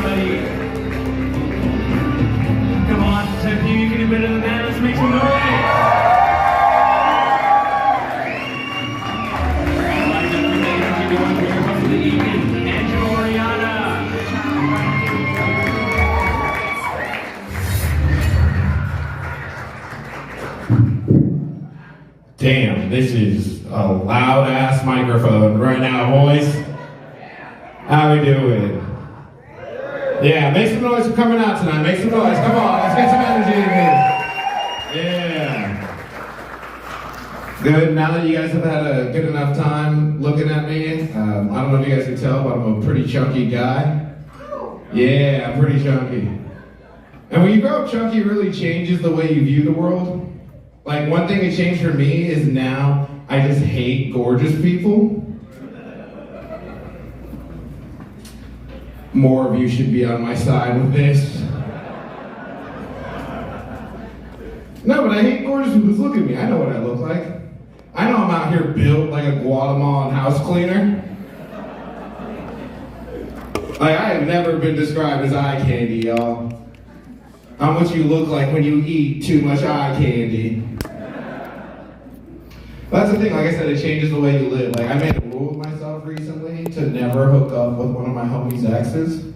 comedy. Come on, Tempe, you can do better than that. Let's make some noise. Damn, this is a loud-ass microphone right now, boys. How we doing? Yeah, make some noise for coming out tonight. Make some noise. Come on, let's get some energy in here. Yeah. Good, now that you guys have had a good enough time looking at me, I don't know if you guys can tell, but I'm a pretty chunky guy. Yeah, I'm pretty chunky. And when you grow up chunky, it really changes the way you view the world. Like, one thing that changed for me is now I just hate gorgeous people. More of you should be on my side with this. No, but I hate gorgeous people. Look at me, I know what I look like. I know I'm out here built like a Guatemalan house cleaner. Like, I have never been described as eye candy, y'all. I'm what you look like when you eat too much eye candy. That's the thing, like I said, it changes the way you live. Like, I made a rule with myself recently to never hook up with one of my homies' exes.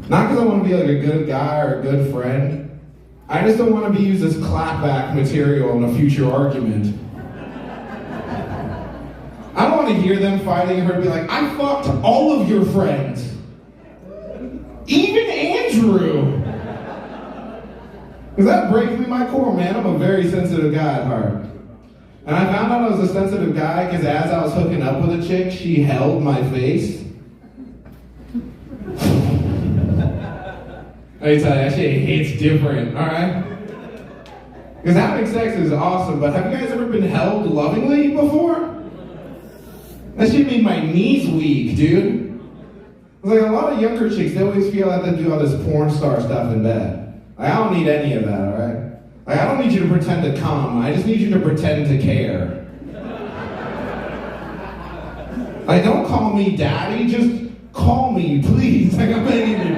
Not because I want to be like a good guy or a good friend. I just don't want to be used as clapback material in a future argument. I don't want to hear them fighting and her be like, I fucked all of your friends. Even Andrew. Because that breaks me my core, man. I'm a very sensitive guy at heart. And I found out I was a sensitive guy because as I was hooking up with a chick, she held my face. Let me tell you, that shit hits different, alright? Because having sex is awesome, but have you guys ever been held lovingly before? That shit made my knees weak, dude. Like, a lot of younger chicks, they always feel like they do all this porn star stuff in bed. Like, I don't need any of that, alright? Like, I don't need you to pretend to come, I just need you to pretend to care. Like, don't call me daddy, just call me, please. Like, I'm begging you.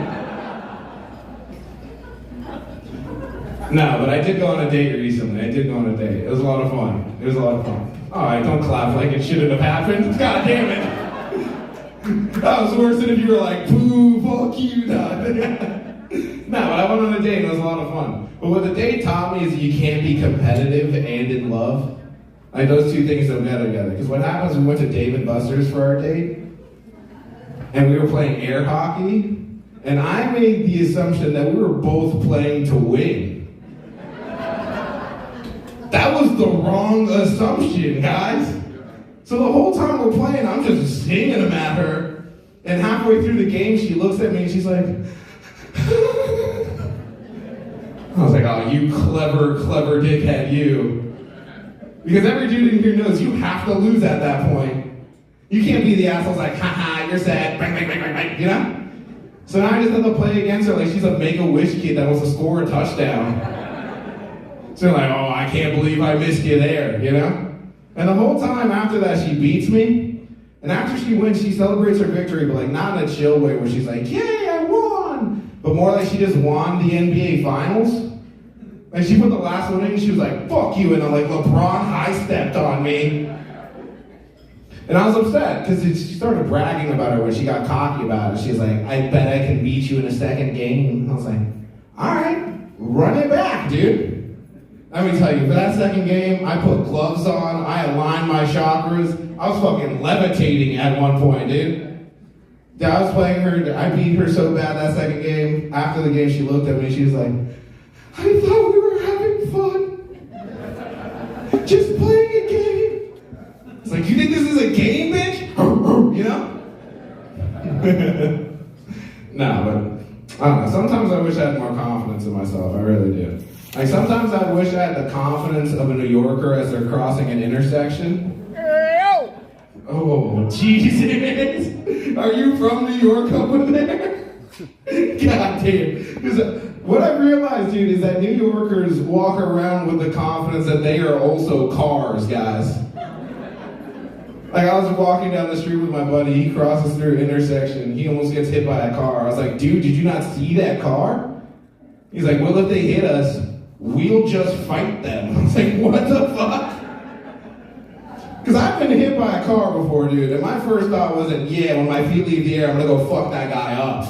No, but I did go on a date recently. It was a lot of fun. Alright, don't clap like it shouldn't have happened. God damn it. That was worse than if you were like, boo, fuck you, no, but I went on a date and it was a lot of fun. But what the date taught me is that you can't be competitive and in love. Like, those two things don't go together. Because what happens, we went to Dave & Buster's for our date, and we were playing air hockey, and I made the assumption that we were both playing to win. That was the wrong assumption, guys. So the whole time we're playing, I'm just singing them at her, and halfway through the game, she looks at me and she's like, I was like, oh, you clever dickhead, you. Because every dude in here knows you have to lose at that point. You can't be the assholes like, haha, you're sad, bang, bang, bang, bang, bang, you know? So now I just have to play against her like she's a Make-A-Wish kid that wants to score a touchdown. So like, oh, I can't believe I missed you there, you know? And the whole time after that, she beats me. And after she wins, she celebrates her victory, but like not in a chill way where she's like, yay, I won! But more like she just won the NBA Finals. Like, she put the last one in, and she was like, fuck you, and I'm like, LeBron high-stepped on me. And I was upset, because she started bragging about her when she got cocky about it. She was like, I bet I can beat you in a second game. And I was like, all right, run it back, dude. Let me tell you, for that second game, I put gloves on, I aligned my chakras, I was fucking levitating at one point, dude. I was playing her, I beat her so bad that second game. After the game, she looked at me, she was like, I thought we were having fun. Just playing a game. It's like, you think this is a game, bitch? You know? No, but I don't know. Sometimes I wish I had more confidence in myself. I really do. Like, sometimes I wish I had the confidence of a New Yorker as they're crossing an intersection. Oh, Jesus. Are you from New York over there? God damn. Because what I've realized, dude, is that New Yorkers walk around with the confidence that they are also cars, guys. Like, I was walking down the street with my buddy, he crosses through an intersection, he almost gets hit by a car. I was like, dude, did you not see that car? He's like, well, if they hit us, we'll just fight them. I was like, what the fuck? Because I've been hit by a car before, dude, and my first thought wasn't, yeah, when my feet leave the air, I'm gonna go fuck that guy up.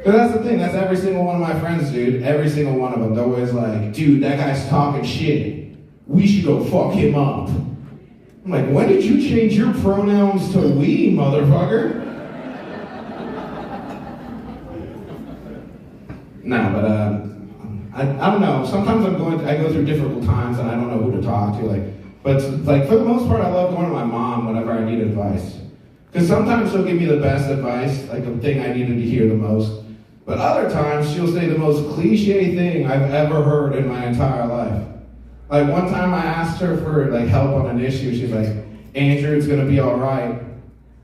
But that's the thing, that's every single one of my friends, dude. Every single one of them. They're always like, dude, that guy's talking shit. We should go fuck him up. I'm like, when did you change your pronouns to we, motherfucker? No, but I don't know. Sometimes I go through difficult times and I don't know who to talk to. But for the most part, I love going to my mom whenever I need advice. Because sometimes she'll give me the best advice, like the thing I needed to hear the most. But other times, she'll say the most cliche thing I've ever heard in my entire life. Like one time I asked her for help on an issue. She's like, Andrew, it's gonna be all right.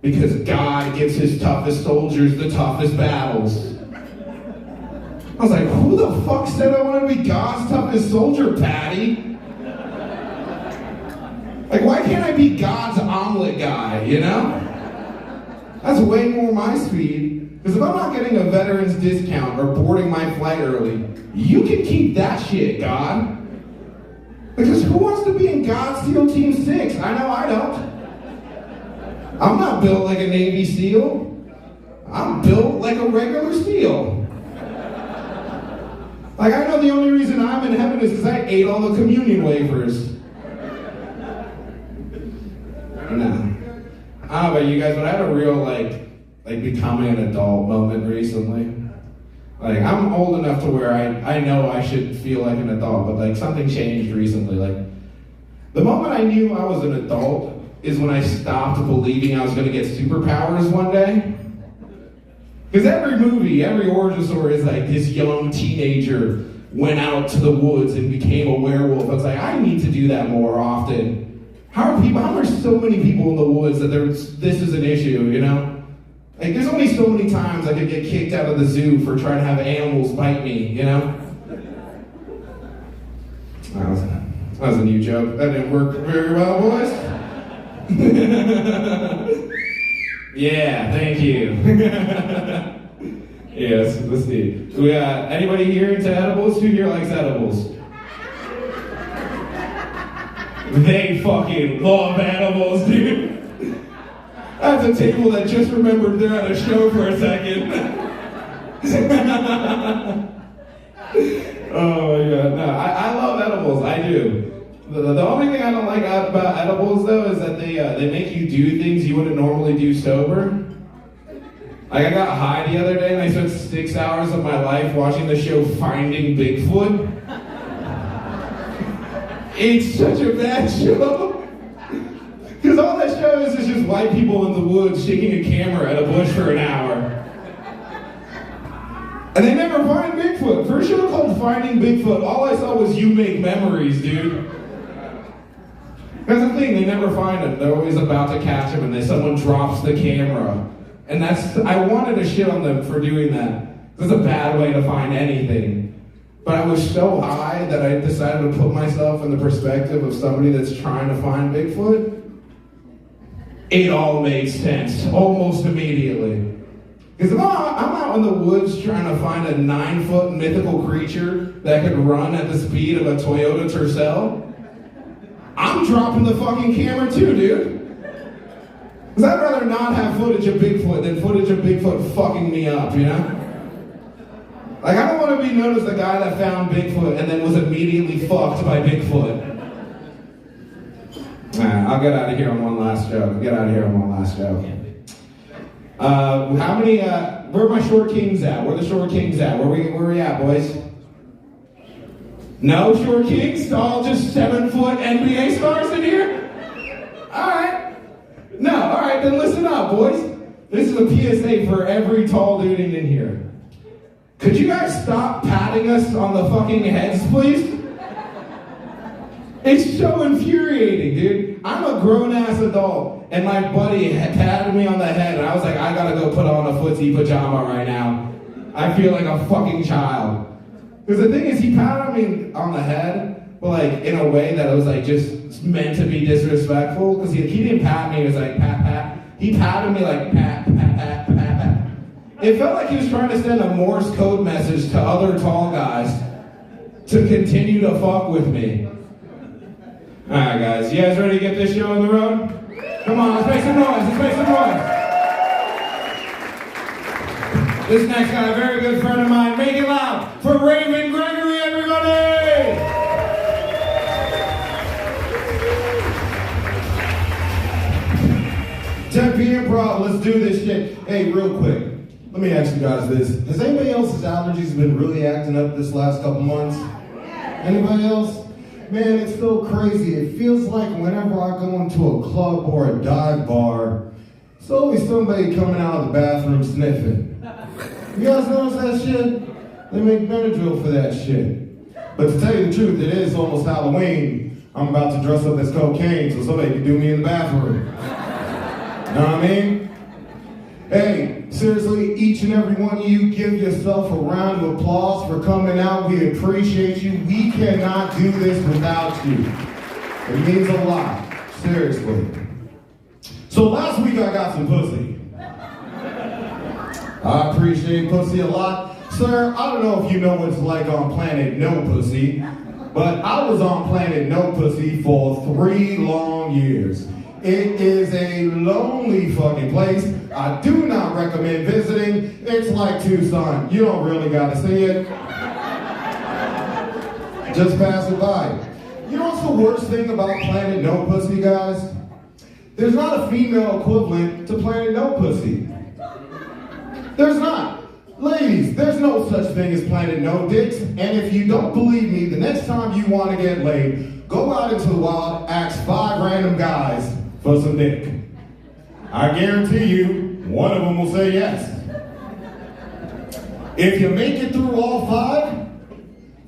Because God gives his toughest soldiers the toughest battles. I was like, who the fuck said I want to be God's toughest soldier, Patty? Like, why can't I be God's omelet guy, you know? That's way more my speed. Because if I'm not getting a veteran's discount or boarding my flight early, you can keep that shit, God. Because who wants to be in God's SEAL Team 6? I know I don't. I'm not built like a Navy SEAL. I'm built like a regular SEAL. Like, I know the only reason I'm in heaven is because I ate all the communion wafers. No. I don't know about you guys, but I had a real, becoming an adult moment recently. Like, I'm old enough to where I know I should feel like an adult, but, something changed recently. The moment I knew I was an adult is when I stopped believing I was going to get superpowers one day. Because every movie, every origin story is like this young teenager went out to the woods and became a werewolf. I was like, I need to do that more often. How are so many people in the woods that this is an issue, you know? Like, there's only so many times I could get kicked out of the zoo for trying to have animals bite me, you know? That was a new joke. That didn't work very well, boys. Yeah, thank you. Yes, let's see. Anybody here into edibles? Who here likes edibles? They fucking love animals, dude. That's a table that just remembered they're at a show for a second. Oh my god, no, I love edibles, I do. The only thing I don't like about edibles, though, is that they make you do things you wouldn't normally do sober. Like, I got high the other day and I spent 6 hours of my life watching the show Finding Bigfoot. It's such a bad show. Because all that show is just white people in the woods shaking a camera at a bush for an hour. And they never find Bigfoot. For a show called Finding Bigfoot, all I saw was you make memories, dude. That's the thing, they never find him. They're always about to catch him and then someone drops the camera. And I wanted to shit on them for doing that. That's a bad way to find anything. But I was so high that I decided to put myself in the perspective of somebody that's trying to find Bigfoot. It all made sense, almost immediately. Because if I'm out in the woods trying to find a 9-foot mythical creature that could run at the speed of a Toyota Tercel, I'm dropping the fucking camera too, dude. Because I'd rather not have footage of Bigfoot than footage of Bigfoot fucking me up, you know? Like, I don't want to be known as the guy that found Bigfoot and then was immediately fucked by Bigfoot. I'll get out of here on one last joke. How many, where are my short kings at? Where are the short kings at? Where we at, boys? No short kings? All just 7-foot NBA stars in here? Alright. No, alright, then listen up, boys. This is a PSA for every tall dude in here. Could you guys stop patting us on the fucking heads, please? It's so infuriating, dude. I'm a grown-ass adult, and my buddy patted me on the head, and I was like, I gotta go put on a footsie pajama right now. I feel like a fucking child. Because the thing is, he patted me on the head, but like in a way that was like just meant to be disrespectful. Because he didn't pat me, he was like pat pat. He patted me like pat pat pat pat pat. It felt like he was trying to send a Morse code message to other tall guys to continue to fuck with me. Alright guys, you guys ready to get this show on the road? Come on, let's make some noise, let's make some noise. This next guy, a very good friend of mine, make it loud for Raven Gregory, everybody! Tempe Improv, let's do this shit. Hey, real quick, let me ask you guys this. Has anybody else's allergies been really acting up this last couple months? Anybody else? Man, it's so crazy. It feels like whenever I go into a club or a dive bar, it's always somebody coming out of the bathroom sniffing. You guys notice that shit? They make Benadryl for that shit. But to tell you the truth, it is almost Halloween. I'm about to dress up as cocaine so somebody can do me in the bathroom. Know what I mean? Hey, seriously, each and every one of you, give yourself a round of applause for coming out. We appreciate you. We cannot do this without you. It means a lot, seriously. So last week I got some pussy. I appreciate pussy a lot. Sir, I don't know if you know what it's like on planet No Pussy, but I was on planet No Pussy for 3 long years. It is a lonely fucking place. I do not recommend visiting. It's like Tucson. You don't really gotta see it. Just pass it by. You know what's the worst thing about Planet No Pussy, guys? There's not a female equivalent to Planet No Pussy. There's not. Ladies, there's no such thing as Planet No Dicks. And if you don't believe me, the next time you want to get laid, go out into the wild, ask 5 random guys for some dick. I guarantee you, one of them will say yes. If you make it through all 5,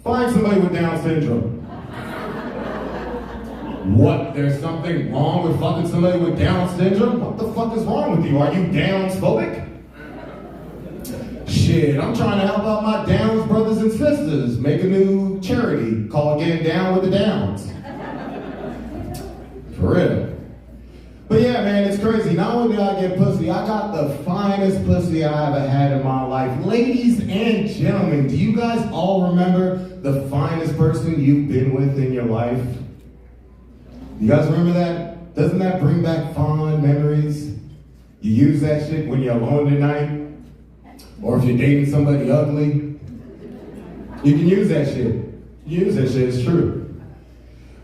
find somebody with Down syndrome. What? There's something wrong with fucking somebody with Down syndrome? What the fuck is wrong with you? Are you Downs-phobic? Shit, I'm trying to help out my Downs brothers and sisters. Make a new charity called Getting Down with the Downs. For real. But yeah, man, it's crazy. Not only did I get pussy, I got the finest pussy I ever had in my life. Ladies and gentlemen, do you guys all remember the finest person you've been with in your life? You guys remember that? Doesn't that bring back fond memories? You use that shit when you're alone at night? Or if you're dating somebody ugly? You can use that shit. Use that shit, it's true.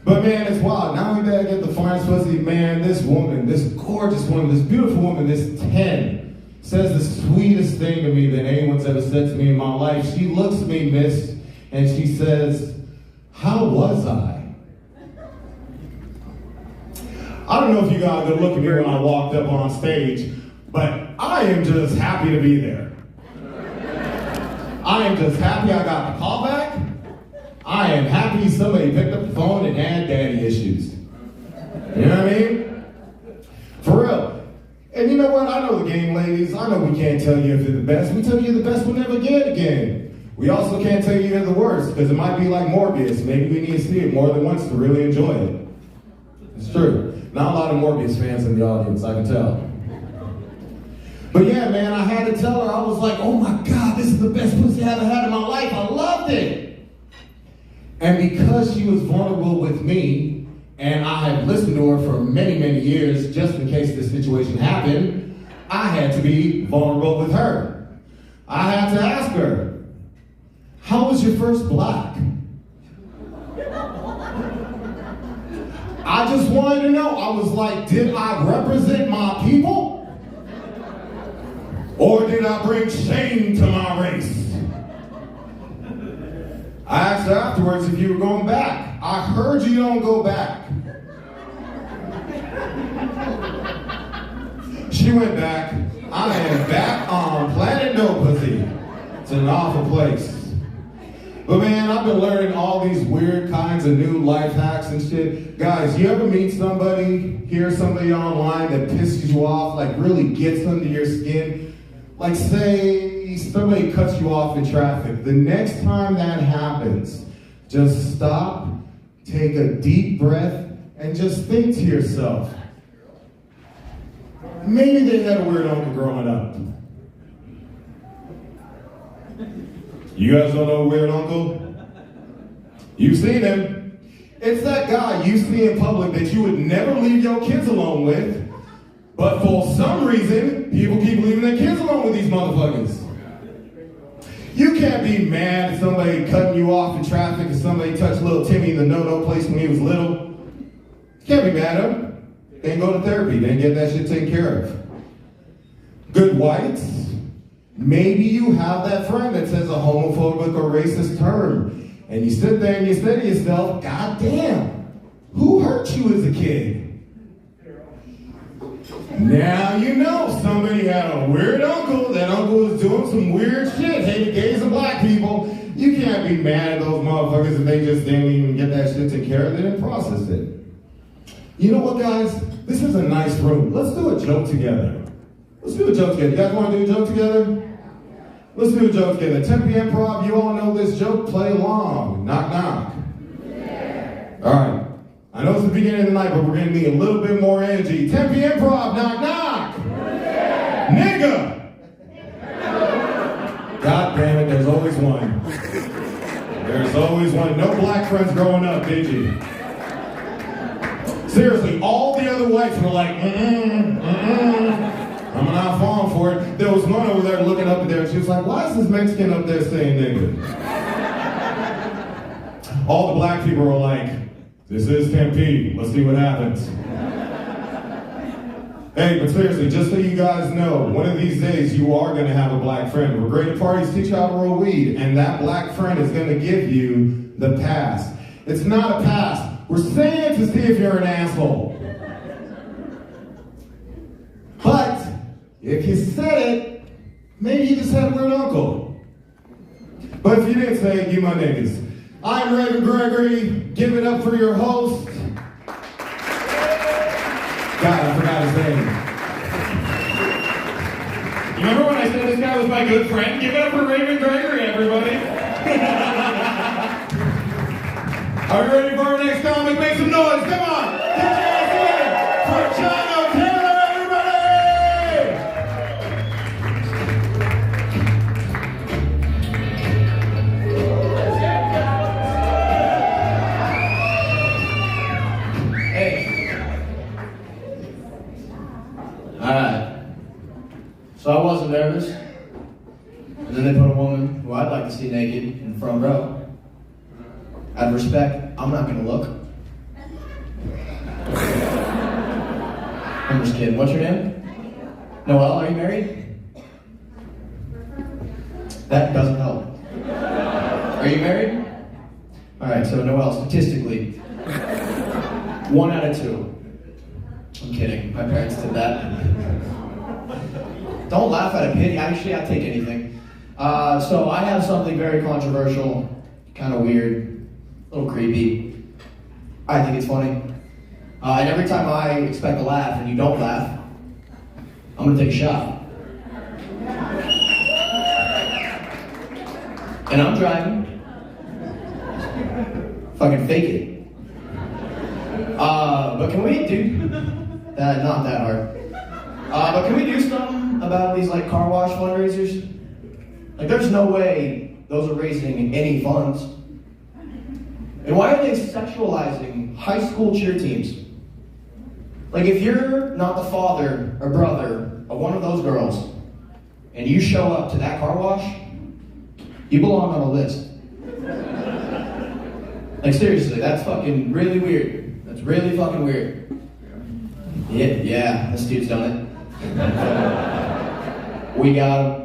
But man, it's wild. Not only did I get the finest pussy, man, this woman, this gorgeous woman, this beautiful woman, this 10, says the sweetest thing to me that anyone's ever said to me in my life. She looks at me, miss, and she says, "How was I?" I don't know if you guys could look at me when I walked up on stage, but I am just happy to be there. I am just happy I got the call back. I am happy somebody picked up the phone and had daddy issues. You know what I mean? For real. And you know what? I know the game, ladies. I know we can't tell you if you're the best. We tell you the best will never get again. We also can't tell you you're the worst, because it might be like Morbius. Maybe we need to see it more than once to really enjoy it. It's true. Not a lot of Morbius fans in the audience, I can tell. But yeah, man, I had to tell her, I was like, oh my God, this is the best pussy I ever had in my life. I loved it. And because she was vulnerable with me, and I had listened to her for many, many years, just in case this situation happened, I had to be vulnerable with her. I had to ask her, how was your first black? I just wanted to know. I was like, did I represent my people? Or did I bring shame to my race? I asked her afterwards if you were going back. I heard you don't go back. She went back. I am back on Planet No Pussy. It's an awful place. But man, I've been learning all these weird kinds of new life hacks and shit. Guys, you ever meet somebody, hear somebody online that pisses you off, like really gets under your skin? Like say somebody cuts you off in traffic. The next time that happens, just stop, take a deep breath and just think to yourself, maybe they had a weird uncle growing up. You guys don't know a weird uncle? You've seen him. It's that guy you see in public that you would never leave your kids alone with, but for some reason, people keep leaving their kids alone with these motherfuckers. You can't be mad at somebody cutting you off in traffic or somebody touched little Timmy in the no-no place when he was little. You can't be mad at him. They didn't go to therapy. They didn't get that shit taken care of. Good whites, maybe you have that friend that says a homophobic or racist term, and you sit there and you say to yourself, God damn, who hurt you as a kid? Now you know somebody had a weird uncle. That uncle was doing some weird shit, hated gays and black people. You can't be mad at those motherfuckers if they just didn't even get that shit taken care of. They didn't process it. You know what, guys? This is a nice room. Let's do a joke together. Let's do a joke together. You guys want to do a joke together? Let's do a joke together. Tempe Improv, you all know this joke. Play along. Knock, knock. Yeah. All right. I know it's the beginning of the night, but we're going to need a little bit more energy. Tempe Improv, knock, knock. Yeah. Nigga. God damn it, there's always one. There's always one. No black friends growing up, did you? Seriously, all the other whites were like, I'm not falling for it. There was one over there looking up at there, and she was like, why is this Mexican up there saying nigga? All the black people were like, this is Tempe. Let's see what happens. Hey, but seriously, just so you guys know, one of these days you are going to have a black friend. We're great at parties, teach you how to roll weed, and that black friend is going to give you the pass. It's not a pass. We're saying to see if you're an asshole. But if you said it, maybe you just had a weird uncle. But if you didn't say it, you my niggas. I'm Raven Gregory. Give it up for your host. God, I forgot his name. You remember when I said this guy was my good friend? Give it up for Raven Gregory, everybody. Are you ready for our next comic? Make some noise. Come on. Get your ass in for John O'Taylor, Alright. So I wasn't nervous. And then they put a woman who I'd like to see naked in the front row. Out of respect, I'm not gonna look. I'm just kidding. What's your name? Noelle, are you married? That doesn't help. Are you married? Alright, so Noelle, statistically, 1 out of 2. I'm kidding. My parents did that. Don't laugh out of pity. Actually, I'll take anything. So I have something very controversial, kind of weird, a little creepy. I think it's funny. And every time I expect a laugh and you don't laugh, I'm gonna take a shot. And I'm driving. Fucking fake it. But can we do that? Not that hard. But can we do something about these like car wash fundraisers? Like, there's no way those are raising any funds. And why are they sexualizing high school cheer teams? Like, if you're not the father or brother of one of those girls, and you show up to that car wash, you belong on a list. Like, seriously, that's fucking really weird. That's really fucking weird. Yeah, this dude's done it. We got him.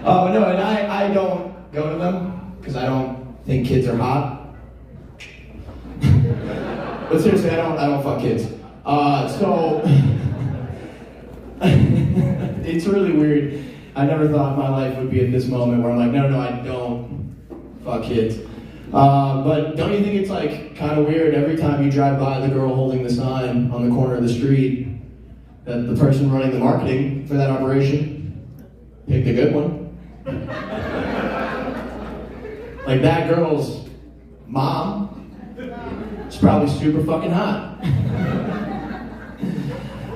But no, and I don't go to them, because I don't think kids are hot. But seriously, I don't fuck kids. So it's really weird. I never thought my life would be at this moment where I'm like, no, I don't fuck kids. But don't you think it's like kind of weird every time you drive by the girl holding the sign on the corner of the street that the person running the marketing for that operation picked a good one? Like, that girl's mom It's probably super fucking hot.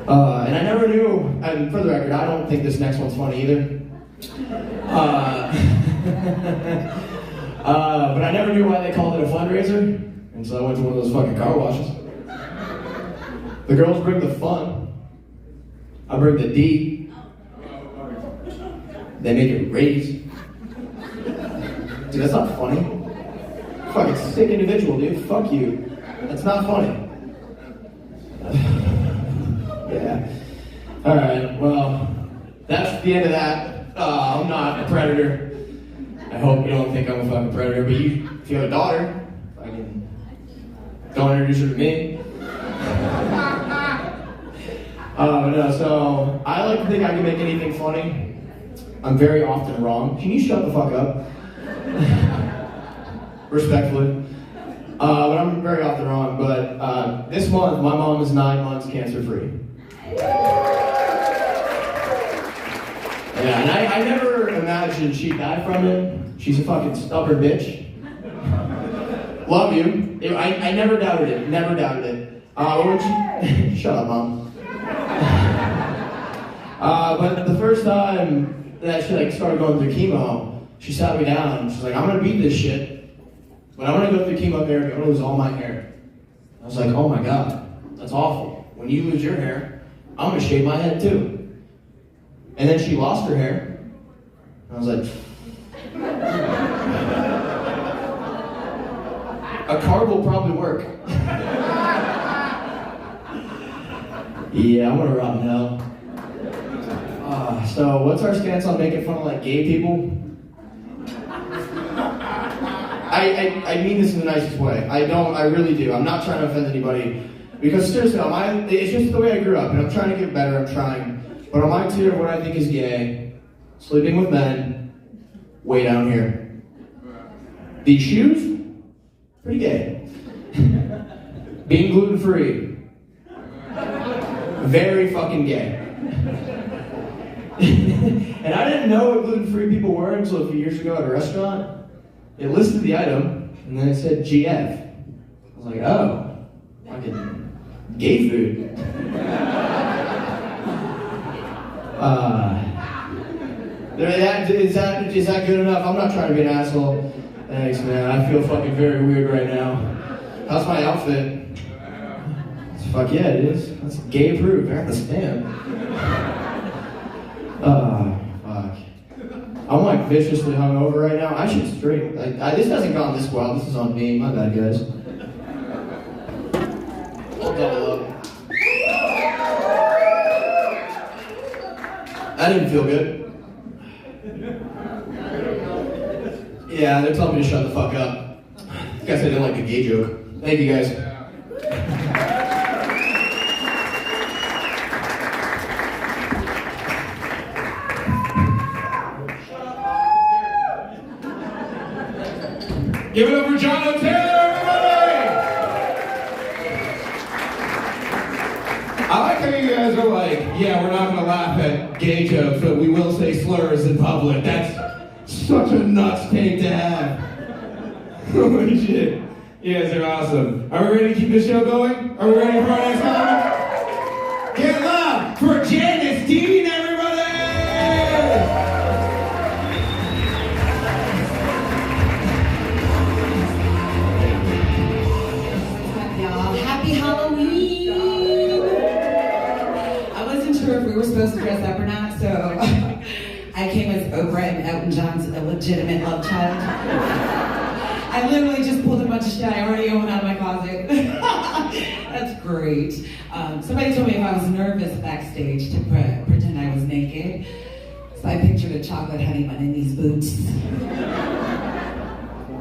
And I never knew, and for the record, I don't think this next one's funny either. But I never knew why they called it a fundraiser, and so I went to one of those fucking car washes. The girls bring the fun. I bring the D. They make it raise. Dude, that's not funny. Fucking sick individual, dude. Fuck you. That's not funny. Yeah. Alright, well, that's the end of that. I'm not a predator. I hope you don't think I'm a fucking predator, but if you have a daughter, fucking don't introduce her to me. No, so I like to think I can make anything funny. I'm very often wrong. Can you shut the fuck up? Respectfully. But I'm very often wrong, but this month, my mom is 9 months cancer-free. Yeah, and I never imagined she'd die from it. She's a fucking stubborn bitch. Love you. I never doubted it. Never doubted it. Shut up, Mom. But the first time that she started going through chemo, she sat me down. She's like, I'm gonna beat this shit, but I'm gonna go through chemotherapy. I'm gonna lose all my hair. I was like, oh my god, that's awful. When you lose your hair, I'm gonna shave my head too. And then she lost her hair. I was like, a card will probably work. Yeah, I'm gonna rot in hell. So what's our stance on making fun of gay people? I mean this in the nicest way. I really do. I'm not trying to offend anybody. Because seriously, it's just the way I grew up, and I'm trying to get better, I'm trying. But on my tier of what I think is gay, sleeping with men, way down here. These shoes, pretty gay. Being gluten-free, very fucking gay. And I didn't know what gluten-free people were until a few years ago at a restaurant. It listed the item, and then it said GF. I was like, oh, fucking gay food. Is that good enough? I'm not trying to be an asshole. Thanks, man. I feel fucking very weird right now. How's my outfit? Fuck yeah, it is. That's gay approved. I have to stand. Fuck. I'm viciously hungover right now. I should straight. This hasn't gone this well. This is on me. My bad, guys. I'll double up. That didn't feel good. Yeah, they're telling me to shut the fuck up. I guess I didn't like a gay joke. Thank you, guys. Give it up for John O'Taylor, everybody! I like how you guys are like, yeah, we're not gonna laugh at gay jokes, but we will say slurs in public. That's such a nuts take to have. Holy shit. You guys are awesome. Are we ready to keep the show going? Are we ready for our next comic? Get loud for Janice Dean, everybody! Y'all, happy Halloween! I wasn't sure if we were supposed to dress up or not, so I came as Oprah and Elton John's illegitimate love child. I literally just pulled a bunch of shit I already own out of my closet. That's great. Somebody told me if I was nervous backstage to pretend I was naked. So I pictured a chocolate honey bun in these boots.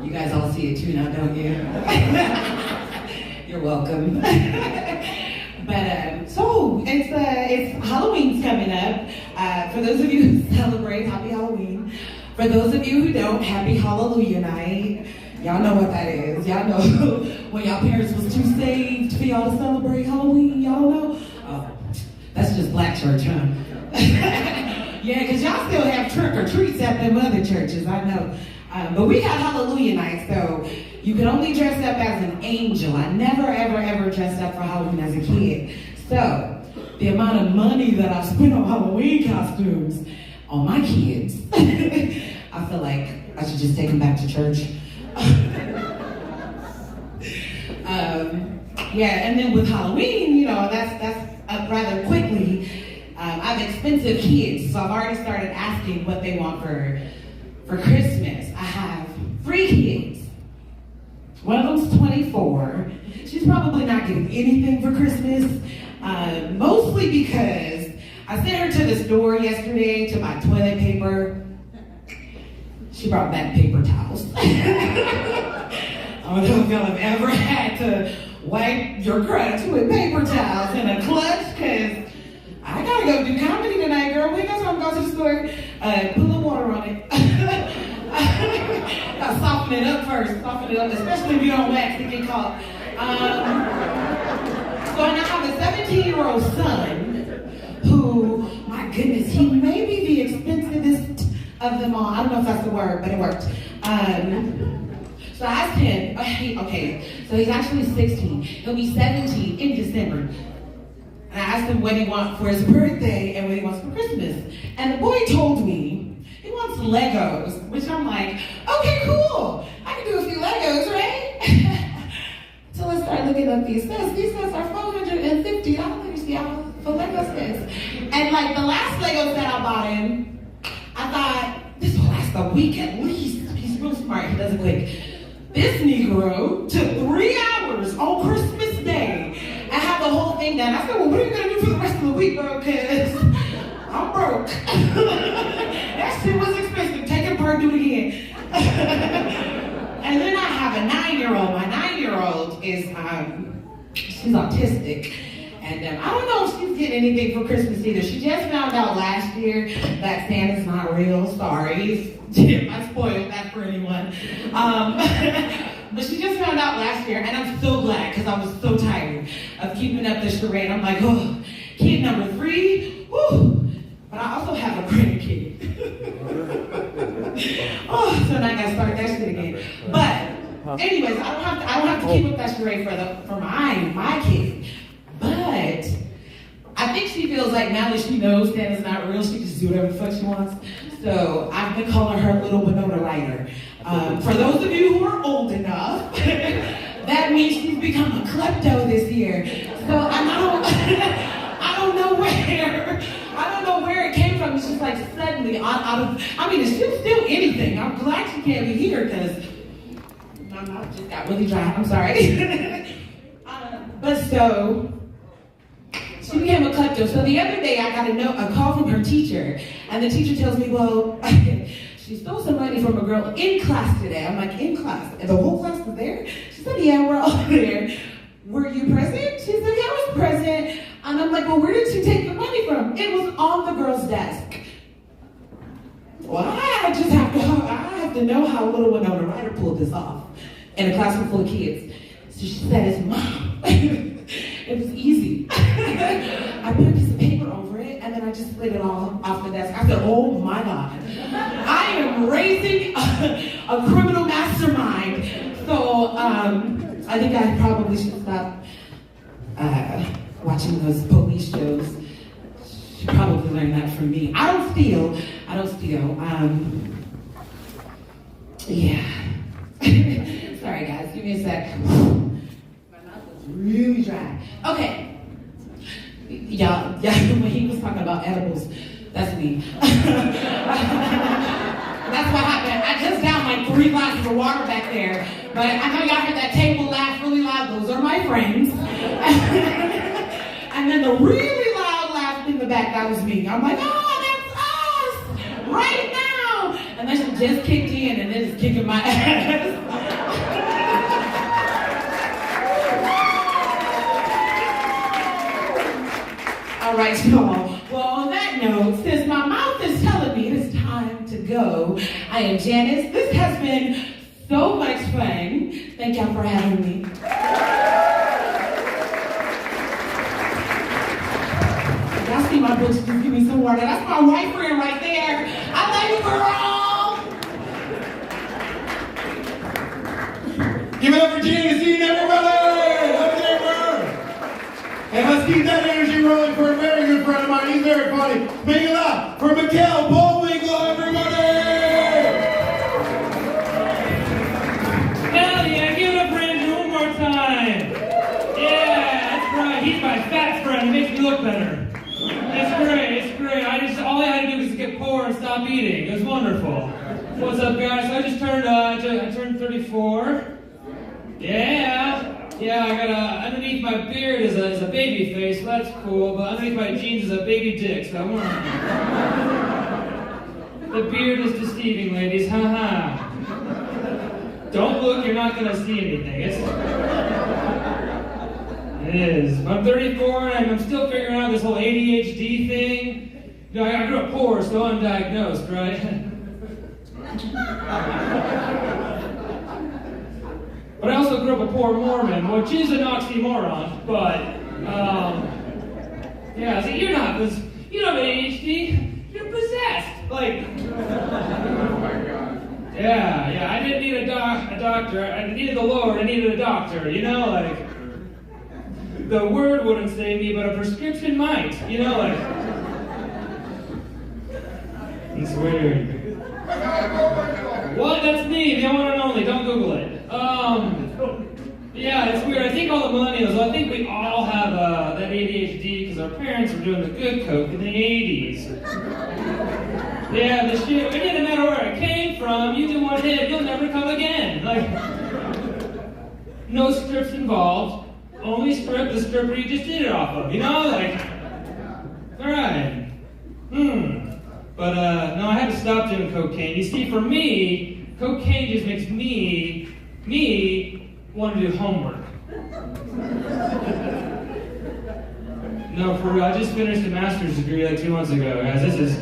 You guys all see it too now, don't you? You're welcome. But so it's Halloween's coming up. For those of you who celebrate, happy Halloween. For those of you who don't, happy Hallelujah night. Y'all know what that is. Y'all know when y'all parents was too saved for y'all to celebrate Halloween. Y'all know? Oh, that's just black church, huh? Yeah, because y'all still have trick or treats at them other churches. I know. But we got Hallelujah night, so you could only dress up as an angel. I never, ever, ever dressed up for Halloween as a kid. So, the amount of money that I spent on Halloween costumes on my kids, I feel like I should just take them back to church. Yeah, and then with Halloween, you know, that's up rather quickly. I have expensive kids, so I've already started asking what they want for Christmas. I have 3 kids. One of them's 24. She's probably not getting anything for Christmas, mostly because I sent her to the store yesterday to buy toilet paper. She brought back paper towels. I don't know if y'all have ever had to wipe your crotch with paper towels in a clutch, because I gotta go do comedy tonight, girl. We got to go to the store. Put a little water on it. Gotta soften it up first. Soften it up, especially if you don't wax, it get caught. So I now have a 17-year-old son who, my goodness, he may be the expensivest of them all. I don't know if that's the word, but it worked. So I asked him, so he's actually 16. He'll be 17 in December. And I asked him what he wants for his birthday and what he wants for Christmas. And the boy told me he wants Legos, which I'm like, okay, cool. I can do a few Legos, right? So let's start looking up these sets. These sets are $450. I don't understand for Lego sets. And like the last Lego set I bought him, I thought, this will last a week at least. He's real smart, he does it quick. This Negro took 3 hours on Christmas Day and had the whole thing done. I said, well, what are you gonna do for the rest of the week, bro? Because I'm broke. That shit was expensive. Take it apart, do it again. And then I have a 9-year-old. My 9-year-old is, she's autistic. And I don't know if she's getting anything for Christmas either. She just found out last year that Santa's not real. Sorry. I spoiled that for anyone. But she just found out last year, and I'm so glad because I was so tired of keeping up the charade. I'm like, oh, kid number 3, whew. But I also have a grandkid. Oh, so now I gotta start that shit again. But anyways, I don't have to keep up that charade for my kid. But I think she feels like now that she knows Santa's not real, she can just do whatever the fuck she wants. So I've been calling her Little Winona Ryder. For those of you who are old enough, that means she's become a klepto this year. So I don't know where it came from. It's just like suddenly out of, I mean, it's still anything. I'm glad she can't be here because my mouth just got really dry. I'm sorry. But so, she became a klepto. So the other day I got a call from her teacher, and the teacher tells me, well, she stole some money from a girl in class today. I'm like, in class? And the whole class was there? She said, yeah, we're all there. Were you present? She said, yeah, I was present. And I'm like, well, where did she take the money from? It was on the girl's desk. Well, I have to know how Little Winona Ryder pulled this off in a classroom full of kids. So she said, it's mom. It was easy. I put a piece of paper over it, and then I just slid it all off the desk. I said, oh my God. I am raising a criminal mastermind. So I think I probably should stop watching those police shows. She probably learned that from me. I don't steal. Yeah. Sorry guys, give me a sec. Really dry. Okay. Yeah, when he was talking about edibles, that's me. That's what happened. I just downed like 3 glasses of water back there, but I know y'all heard that table laugh really loud. Those are my friends. And then the really loud laugh in the back, that was me. I'm like, oh, that's us, right now. And then she just kicked in, and then it's kicking my ass. All right, y'all. Well, on that note, since my mouth is telling me it's time to go, I am Janice. This has been so much fun. Thank y'all for having me. Y'all see my books, just give me some water. That's my white friend right there. I love you, girl. Give it up for James Dean, everybody! Let's give her! And let's keep that energy rolling for a very good friend of mine. He's very funny. Make it up for Mikhail Bullwinkle, everybody! Hell yeah, give it up for Andrew one more time. Yeah, that's right. He's my fat friend. He makes me look better. It's great. It's great. All I had to do was get poor and stop eating. It was wonderful. What's up, guys? So I just turned. I turned 34. Yeah. Yeah, I got underneath my beard is a baby face. So that's cool. But underneath my jeans is a baby dick. So the beard is deceiving, ladies. Haha. Don't look, you're not gonna see anything. It is. I'm 34 and I'm still figuring out this whole ADHD thing. You know, I grew up poor, so undiagnosed, right? But I also grew up a poor Mormon, which is an oxymoron, but, yeah, so you don't have ADHD, you're possessed, like... Yeah, I didn't need a doctor. I needed the Lord. I needed a doctor. You know, like the word wouldn't save me, but a prescription might. You know, like it's weird. What? That's me, the one and only. Don't Google it. Yeah, it's weird. I think all the millennials. I think we all have that ADHD because our parents were doing the good coke in the '80s. Yeah, the shit, it didn't matter where it came from, you do one hit, you'll never come again. Like, no strips involved, only strip the stripper you just did it off of, you know? Like, alright. But, no, I had to stop doing cocaine. You see, for me, cocaine just makes me want to do homework. No, for real, I just finished a master's degree like 2 months ago, guys. This is...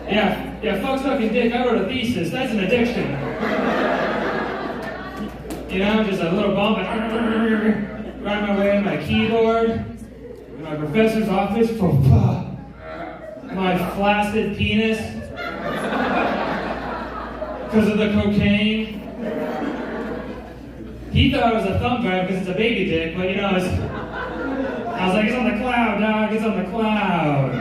Yeah, fuck sucking dick. I wrote a thesis. That's an addiction. You know, just a little bump. Right my way on my keyboard. In my professor's office. My flaccid penis. Because of the cocaine. He thought it was a thumb drive because it's a baby dick, but you know, I was like, it's on the cloud, dog. It's on the cloud.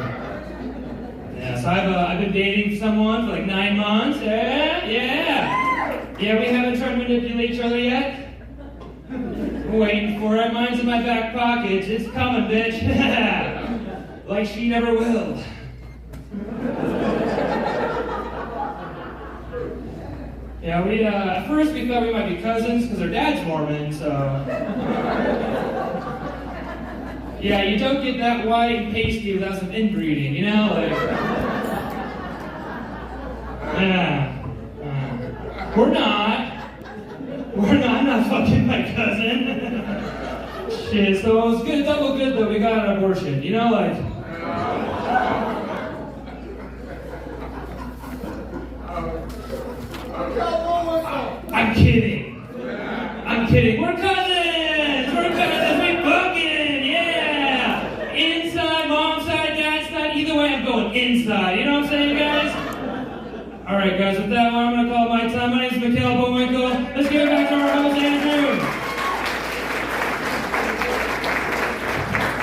Yeah, so I've been dating someone for like 9 months. Yeah, we haven't tried to manipulate each other yet. I'm waiting for it. Mine's in my back pocket. It's coming, bitch. Like she never will. Yeah, at first we thought we might be cousins because her dad's Mormon, so. Yeah, you don't get that white and pasty without some inbreeding, you know? Like, we're not. I'm not fucking my cousin. Shit, so it was good, double good though, we got an abortion, you know? Like, I'm kidding. We're cousins! We fucking, yeah! Inside, mom's side, dad's side, either way I'm going inside. You know what I'm saying, guys? Alright, guys, with that one, I'm gonna call it my time. My name's Mikhail Bullwinkle. Let's give it back to our host, Andrew.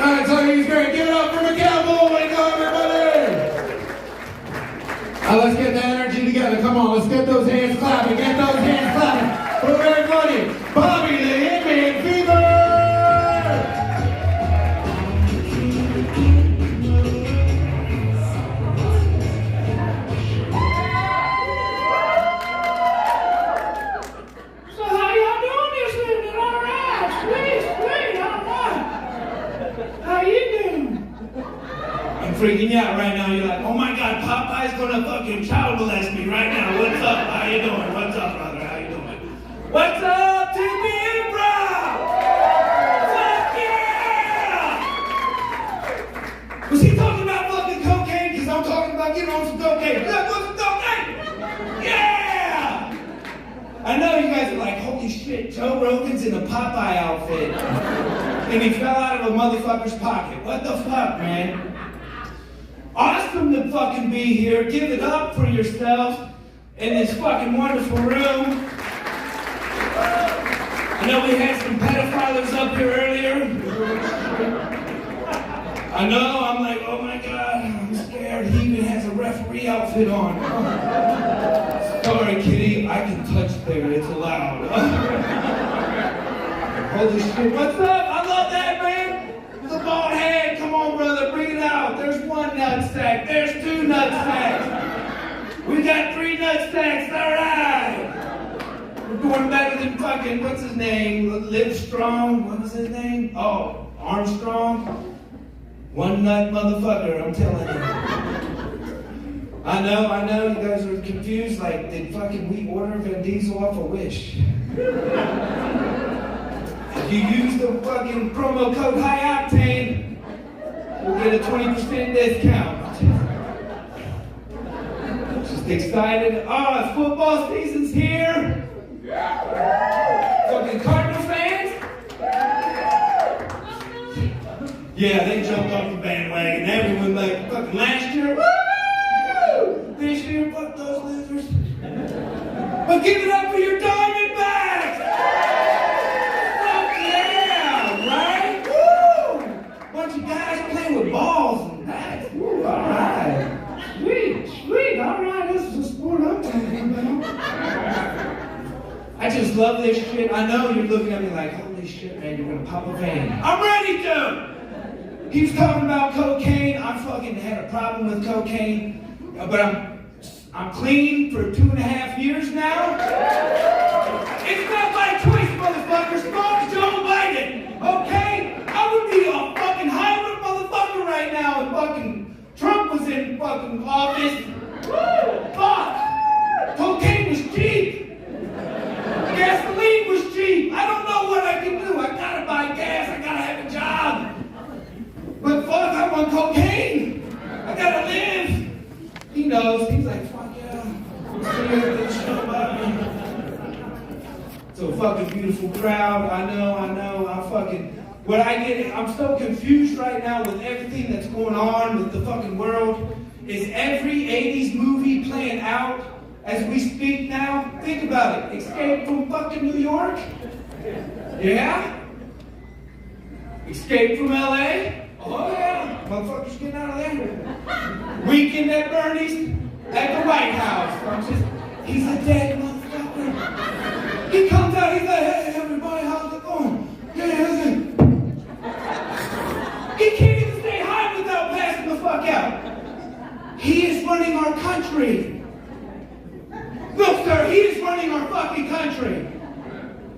Alright, so he's great. Give it up for Mikhail Bullwinkle, everybody! Let's get the energy together. Come on, let's get those hands clapping. Get those hands clapping. We're very funny. Bobby the Hitman Fever! So how y'all doing this evening? All right, sweet, all right. How you doing? I'm freaking out right now. You're like, oh my God, Popeye's gonna fucking child molest me right now. What's up? How you doing? What's up, brother? How you doing? What's up, Tempe Improv? Fuck yeah! Was he talking about fucking cocaine? Because I'm talking about getting on some cocaine. Look, what's some cocaine? Yeah! I know you guys are like, holy shit, Joe Rogan's in a Popeye outfit. And he fell out of a motherfucker's pocket. What the fuck, man? Awesome to fucking be here. Give it up for yourself in this fucking wonderful room. I know we had some pedophiles up here earlier. I know, I'm like, oh my God, I'm scared. He even has a referee outfit on. Sorry, kitty, I can touch there, it's allowed. Holy shit, what's up? I love that, man. The bald head, come on, brother, bring it out. There's one nut sack, there's two nut sacks. We got 3 nut sacks, all right. We're doing better than fucking, what's his name? Live Strong, what was his name? Oh, Armstrong. One nut motherfucker, I'm telling you. I know, you guys are confused, like, did fucking we order Vin Diesel off a Wish? If you use the fucking promo code High Octane, you'll get a 20% discount. Just excited. Oh, football season's here. Fucking Cardinal fans? Yeah, they jumped off the bandwagon. Everyone like fucking last year. Woo! This year, fuck those losers. But give it up for your Diamondbacks! Fuck yeah, right? Woo! Bunch of guys playing with balls and bats. Woo, all right. Sweet, all right. This is a sport I'm talking about. I just love this shit. I know you're looking at me like, holy shit, man, you're gonna pop a vein. I'm ready to! He was talking about cocaine. I fucking had a problem with cocaine, but I'm clean for 2.5 years now. It's not my choice, motherfucker. Smoke Joe Biden, okay? I would be a fucking hybrid motherfucker right now if fucking Trump was in fucking office. Fuck! Cocaine was cheap. Gasoline was cheap. I don't know what I can do. I gotta buy gas. I gotta have a job. But fuck, I want cocaine. I gotta live. He knows. He's like, fuck yeah. It's a fucking beautiful crowd. I know. I'm so confused right now with everything that's going on with the fucking world. Is every 80s movie playing out as we speak now? Think about it. Escape from fucking New York? Yeah? Escape from LA? Oh yeah, motherfuckers getting out of there. Weekend at Bernie's, at the White House. He's a dead motherfucker. He comes out, he's like, hey everybody, how's it going? Yeah, how's it? He can't even stay high without passing the fuck out. He is running our country. Look, sir, he is running our fucking country.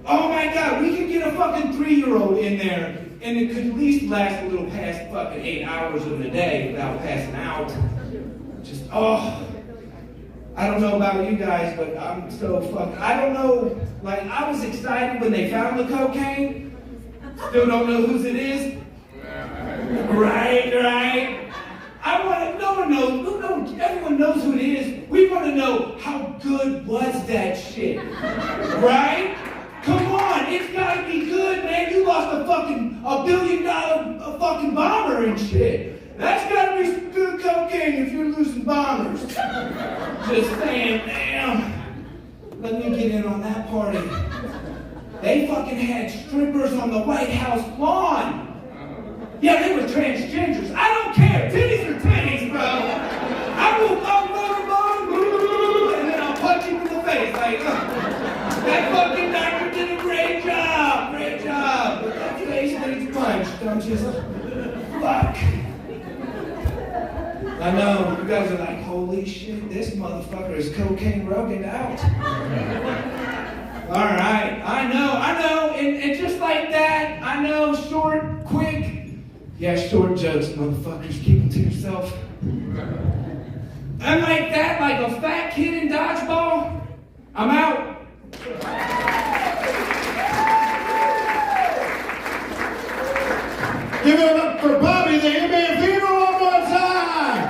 Oh my God, we could get a fucking 3-year-old in there. And it could at least last a little past fucking 8 hours of the day without passing out. Just, oh. I don't know about you guys, but I'm so fucking, I don't know. Like, I was excited when they found the cocaine. Still don't know whose it is. Right. I want to, no one knows, everyone knows who it is. We want to know how good was that shit. Right? Come on, it's gotta be good, man. You lost a fucking $1 billion fucking bomber and shit. That's gotta be some good cocaine if you're losing bombers. Just saying, damn. Let me get in on that party. They fucking had strippers on the White House lawn. Yeah, they were transgenders. I don't care. Titties are titties, bro. I'll and then I'll punch him in the face like, that fucking doctor did a great job. But that face needs punched. I'm just, fuck. I know, you guys are like, holy shit, this motherfucker is cocaine rugged out. All right, I know, and just like that, I know, short, quick. Yeah, short jokes, motherfuckers, keep them to yourself. I'm like that, like a fat kid in dodgeball. I'm out. Give it up for Bobby, the NBA Fever, one more time.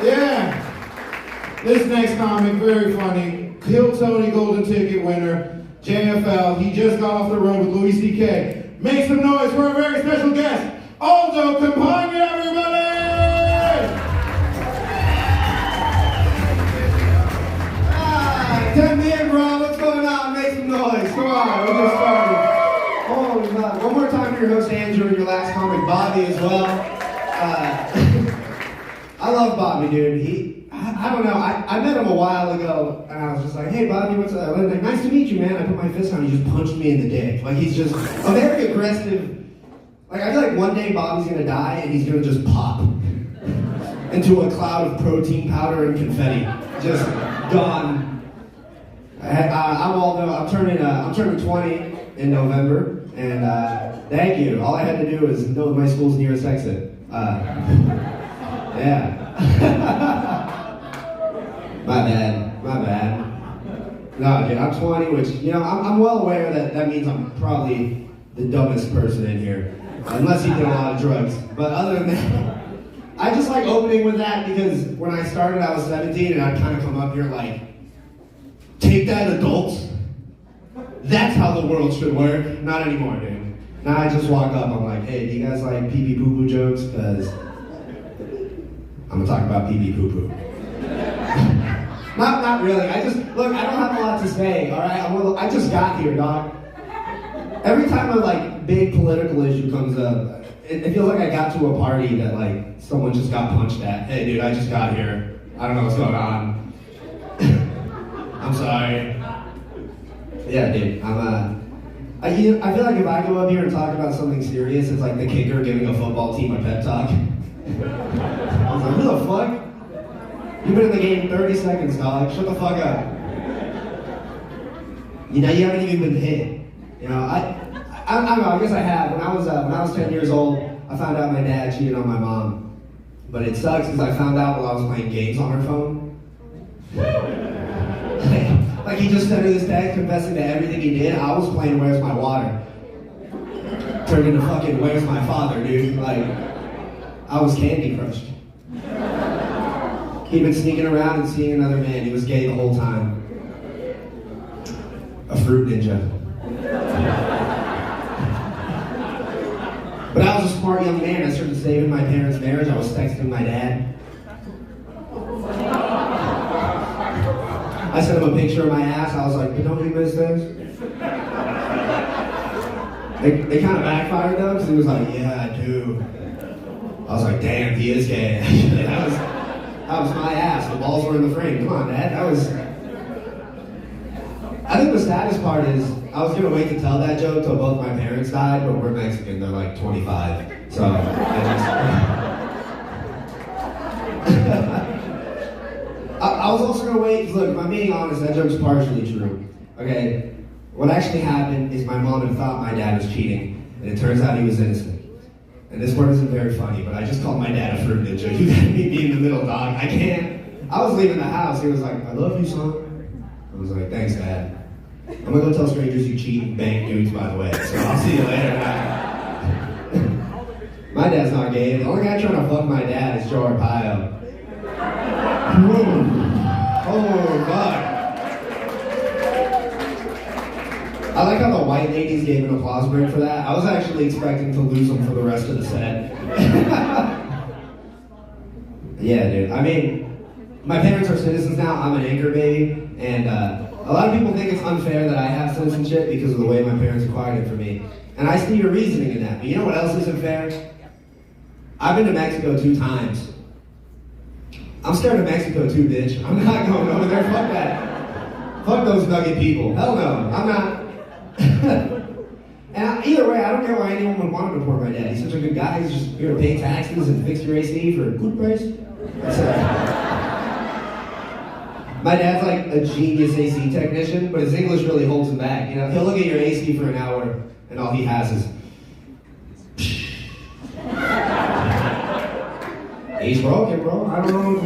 Yeah. This next comic, very funny. Kill Tony Golden Ticket winner, JFL. He just got off the road with Louis C.K. Make some noise for a very special guest, Aldo Campagna, everybody! Tempe, bro, what's going on? Make some noise. Come on, we'll get started. your host, Andrew, and your last comic, Bobby, as well. I love Bobby, dude. I don't know, I met him a while ago, and I was just like, hey, Bobby, what's up? Like, nice to meet you, man. I put my fist on him, he just punched me in the dick. Like, he's just a very aggressive, like, I feel like one day Bobby's gonna die, and he's gonna just pop into a cloud of protein powder and confetti. Just gone. I'm Waldo. I'm turning 20 in November, and thank you. All I had to do was know my school's nearest exit. Yeah. My bad. No, dude, I'm 20, which, you know, I'm well aware that means I'm probably the dumbest person in here, unless you did a lot of drugs. But other than that, I just like opening with that because when I started, I was 17, and I'd kind of come up here like, take that, adults. That's how the world should work. Not anymore, dude. Now I just walk up, I'm like, hey, do you guys like pee-pee poo-poo jokes? Because I'm gonna talk about pee-pee poo-poo. Not really. I don't have a lot to say, all right? I just got here, dog. Every time a like big political issue comes up, it feels like I got to a party that like someone just got punched at. Hey, dude, I just got here. I don't know what's going on. I'm sorry. Yeah, dude. I feel like if I go up here and talk about something serious, it's like the kicker giving a football team a pep talk. I was like, who the fuck? You've been in the game 30 seconds, dog. Shut the fuck up. You know, you haven't even been hit. You know, I don't know, I guess I have. When I was 10 years old, I found out my dad cheated on my mom. But it sucks because I found out while I was playing games on her phone. Like he just sent her this text confessing to everything he did. I was playing Where's My Water. Turned into fucking Where's My Father, dude. Like, I was Candy Crushed. He'd been sneaking around and seeing another man. He was gay the whole time. A fruit ninja. But I was a smart young man. I started saving my parents' marriage. I was texting my dad. I sent him a picture of my ass. I was like, but don't you miss this? They kind of backfired though, because he was like, yeah, I do. I was like, damn, he is gay. that was my ass. The balls were in the frame. Come on, Dad. I think the saddest part is, I was gonna wait to tell that joke till both my parents died, but we're Mexican, they're like 25. So, I was also gonna wait, because look, if I'm being honest, that joke's partially true. Okay? What actually happened is my mom had thought my dad was cheating, and it turns out he was innocent. And this part isn't very funny, but I just called my dad a fruit ninja. You gotta meet me in the middle, dog. I can't. I was leaving the house, he was like, I love you, son. I was like, thanks, Dad. I'm gonna go tell strangers you cheat and bang dudes, by the way, so I'll see you later. My dad's not gay. The only guy trying to fuck my dad is Joe Arpaio. Oh, fuck. I like how the white ladies gave an applause break for that. I was actually expecting to lose them for the rest of the set. Yeah, dude. I mean, my parents are citizens now. I'm an anchor baby. And a lot of people think it's unfair that I have citizenship because of the way my parents acquired it for me. And I see your reasoning in that. But you know what else isn't fair? I've been to Mexico 2 times. I'm scared of Mexico too, bitch. I'm not going over there. Fuck that. Fuck those nugget people. Hell no. I'm not. And either way, I don't care why anyone would want to deport my dad. He's such a good guy. He's just here to pay taxes and fix your AC for a good price. That's it. My dad's like a genius AC technician, but his English really holds him back. You know, he'll look at your AC for an hour, and all he has is, he's broken, bro. I don't know.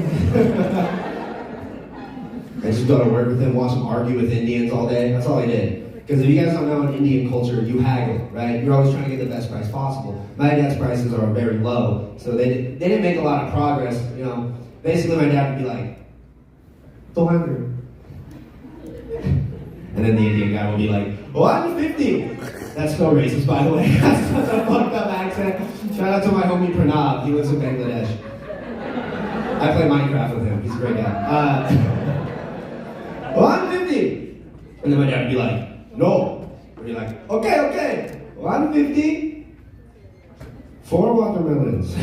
I just go to work with him, watch him argue with Indians all day. That's all I did. Because if you guys don't know, in Indian culture, you haggle, right? You're always trying to get the best price possible. My dad's prices are very low, so they didn't make a lot of progress. You know, basically my dad would be like, 200. And then the Indian guy would be like, 150. That's so racist, by the way. That's such a fucked up accent. Shout out to my homie Pranav. He lives in Bangladesh. I play Minecraft with him. He's a great guy. 150. And then my dad would be like, no. I'd be like, okay, 150. 4 watermelons.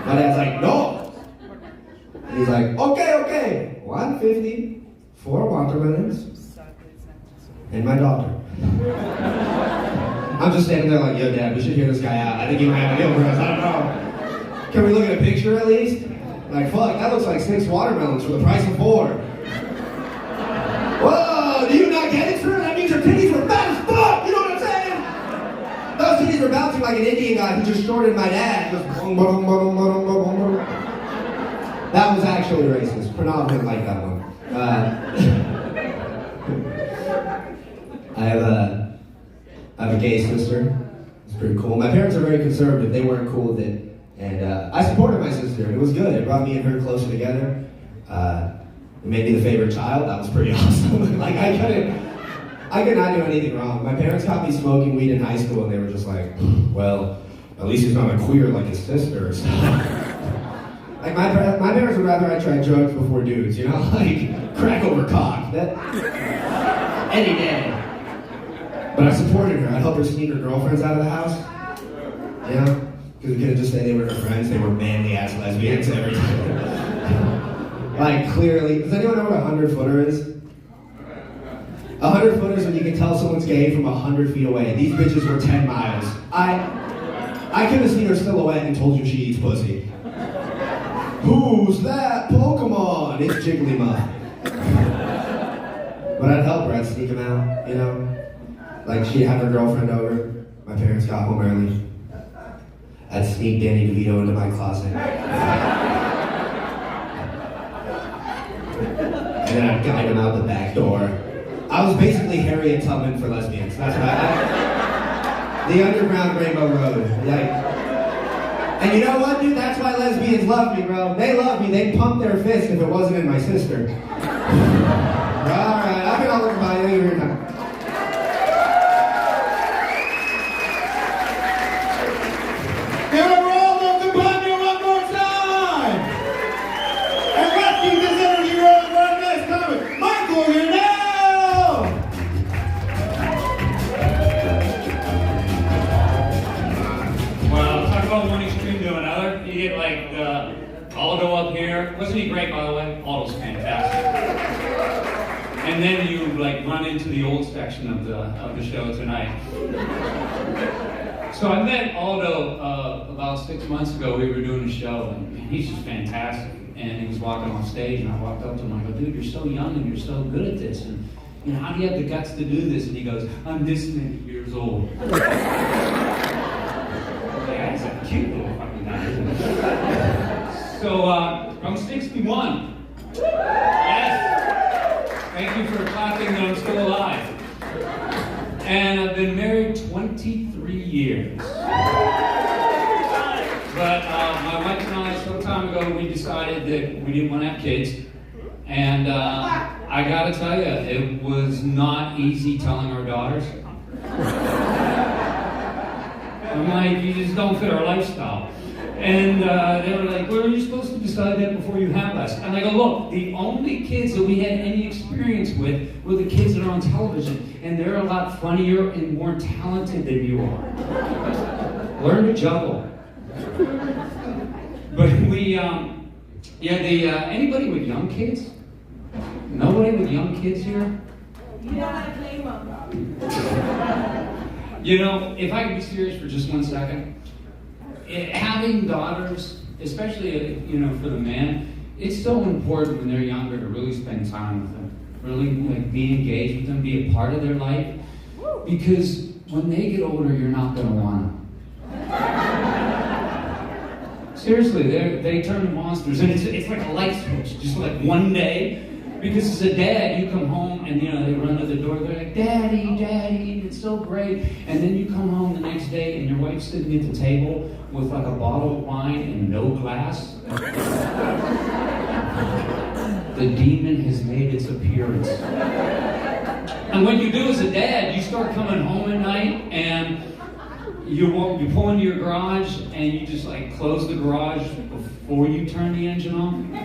My dad's like, no. And he's like, okay. 150, 4 watermelons, and my daughter. I'm just standing there like, yo, Dad, we should hear this guy out. I think he might have a deal for us. I don't know. Can we look at a picture at least? Like, fuck, that looks like 6 watermelons for the price of 4. Whoa, do you not get it, sir? That means your titties were fat as fuck, you know what I'm saying? Those titties were bouncing like an Indian guy who just shorted my dad. Just that was actually racist. Pranav didn't like that one. I have a gay sister. It's pretty cool. My parents are very conservative. They weren't cool with it. And I supported my sister. It was good. It brought me and her closer together. It made me the favorite child. That was pretty awesome. Like, I could not do anything wrong. My parents caught me smoking weed in high school, and they were just like, well, at least he's not a queer like his sister or something. Like, my parents would rather I try drugs before dudes, you know? Like, crack over cock. Any day. But I supported her. I helped her sneak her girlfriends out of the house. You know? Because we couldn't just say they were her friends. They were manly-ass lesbians every time. Like, clearly. Does anyone know what a 100-footer is? A 100-footer is when you can tell someone's gay from 100 feet away. These bitches were 10 miles. I could have seen her silhouette and told you she eats pussy. Who's that Pokemon? It's Jigglypuff. But I'd help her. I'd sneak him out, you know? Like, she'd have her girlfriend over. My parents got home early. I'd sneak Danny DeVito into my closet. And then I'd guide him out the back door. I was basically Harriet Tubman for lesbians. That's what the Underground Rainbow Road. Like, and you know what, dude? That's why lesbians love me, bro. They love me. They'd pump their fist if it wasn't in my sister. Alright, I've been all over my thank you for your time. Give a round of applause one more time! And let's keep this energy rolling for our next comic, Michael, you're now! Well, talk about one extreme to another. You get like Aldo up here. Wasn't he great, by the way? Aldo's fantastic. And then you like run into the old section of the show tonight. So I met Aldo about 6 months ago. We were doing a show, and he's just fantastic. And he was walking on stage, and I walked up to him. I go, dude, you're so young and you're so good at this. And you know, how do you have the guts to do this? And he goes, I'm this many years old. That's a cute little fucking guy, isn't it? So I'm 61. Yes. Thank you for clapping that I'm still alive. And I've been married 23 years. But my wife and I, some time ago, we decided that we didn't want to have kids. And I gotta tell you, it was not easy telling our daughters. I'm like, you just don't fit our lifestyle. And they were like, well, you're supposed to decide that before you have us. And I go, look, the only kids that we had any experience with were the kids that are on television. And they're a lot funnier and more talented than you are. Learn to juggle. But we, anybody with young kids? Nobody with young kids here? You know how to play one. You know, if I could be serious for just 1 second, having daughters, especially, you know, for the man, it's so important when they're younger to really spend time with them. Really, like, be engaged with them, be a part of their life. Because when they get older, you're not going to want them. Seriously, they turn to monsters, and it's like a light switch, just like one day. Because as a dad, you come home and, you know, they run to the door, they're like, Daddy, Daddy, it's so great. And then you come home the next day and your wife's sitting at the table with like a bottle of wine and no glass. The demon has made its appearance. And what you do as a dad, you start coming home at night and you pull into your garage and you just like close the garage before you turn the engine on.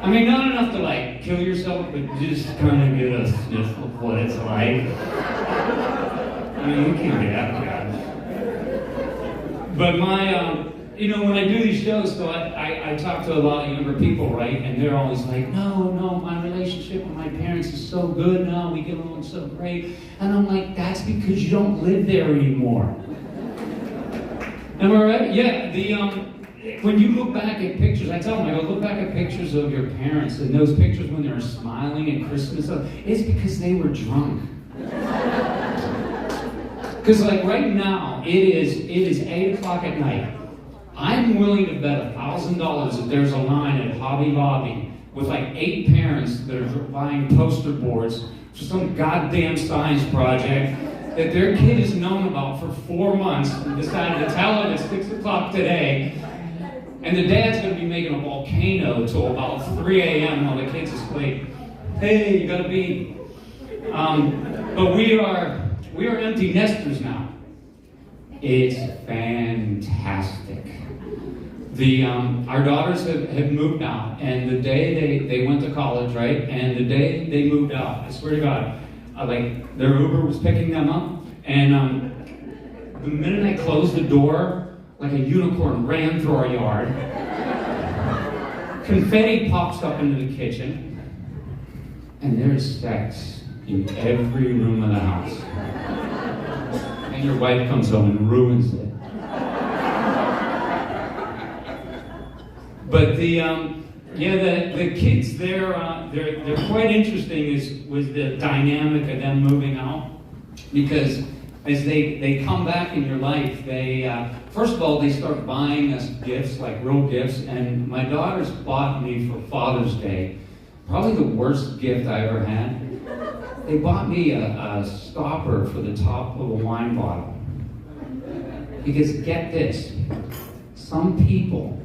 I mean, not enough to like kill yourself, but just kind of get a sniff of what it's like. I mean, we can't be that bad. But my, when I do these shows, so I talk to a lot of younger people, right? And they're always like, no, my relationship with my parents is so good now, we get along so great. And I'm like, that's because you don't live there anymore. Am I right? Yeah, when you look back at pictures, I tell them, I go, look back at pictures of your parents, and those pictures when they were smiling at Christmas, it's because they were drunk. Because like right now, it is 8 o'clock at night. I'm willing to bet $1,000 that there's a line at Hobby Lobby with like 8 parents that are buying poster boards for some goddamn science project that their kid has known about for 4 months and decided to tell them at 6 o'clock today. And the dad's going to be making a volcano till about 3 a.m. while the kid's asleep. Hey, you gotta be. But we are empty nesters now. It's fantastic. Our daughters have moved out, and the day they went to college, right? And the day they moved out, I swear to God, like their Uber was picking them up, and the minute I closed the door, like a unicorn ran through our yard. Confetti pops up into the kitchen, and there's sex in every room of the house. And your wife comes home and ruins it. But the kids, they're quite interesting with the dynamic of them moving out, because as they come back in your life, they first of all they start buying us gifts, like real gifts. And my daughters bought me for Father's Day probably the worst gift I ever had. They bought me a stopper for the top of a wine bottle. Because get this, some people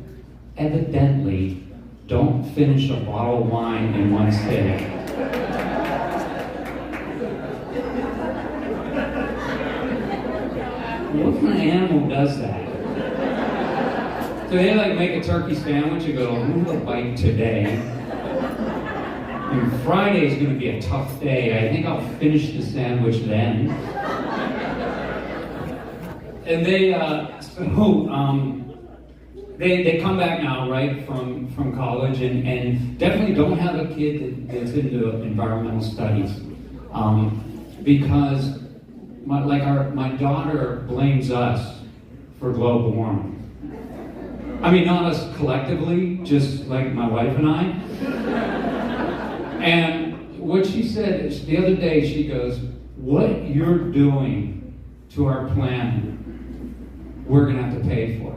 evidently don't finish a bottle of wine in one sitting. What kind of animal does that? So they like make a turkey sandwich and go, I'm gonna bite today. And Friday's gonna be a tough day. I think I'll finish the sandwich then. And they come back now, right, from college, and definitely don't have a kid that's into environmental studies, because my daughter blames us for global warming. I mean, not us collectively, just like my wife and I. And what she said is, the other day, she goes, what you're doing to our planet, we're gonna have to pay for.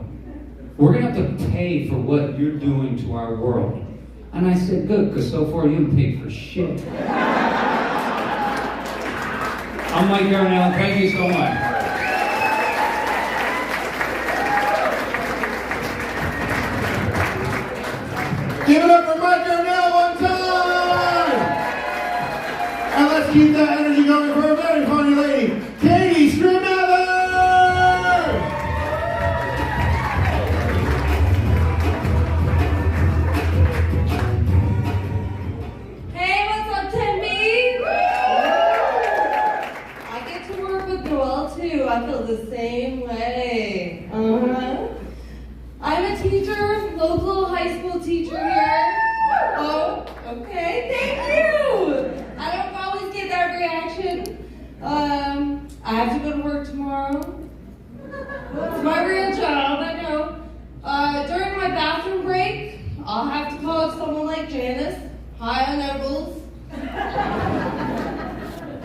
We're gonna have to pay for what you're doing to our world. And I said, good, because so far you haven't paid for shit. I'm Mike Darnell. Thank you so much. Give it up for Mike Darnell one time! And let's keep that energy going for a very funny lady, Katie Strimmather! Hey, what's up, Tempe? I get to work with Noelle too. I feel the same way. I'm a teacher, local high school teacher here. Oh, okay, thank you. I don't always get that reaction. I have to go to work tomorrow. It's my real job, I know. During my bathroom break, I'll have to call up someone like Janice, high on edibles.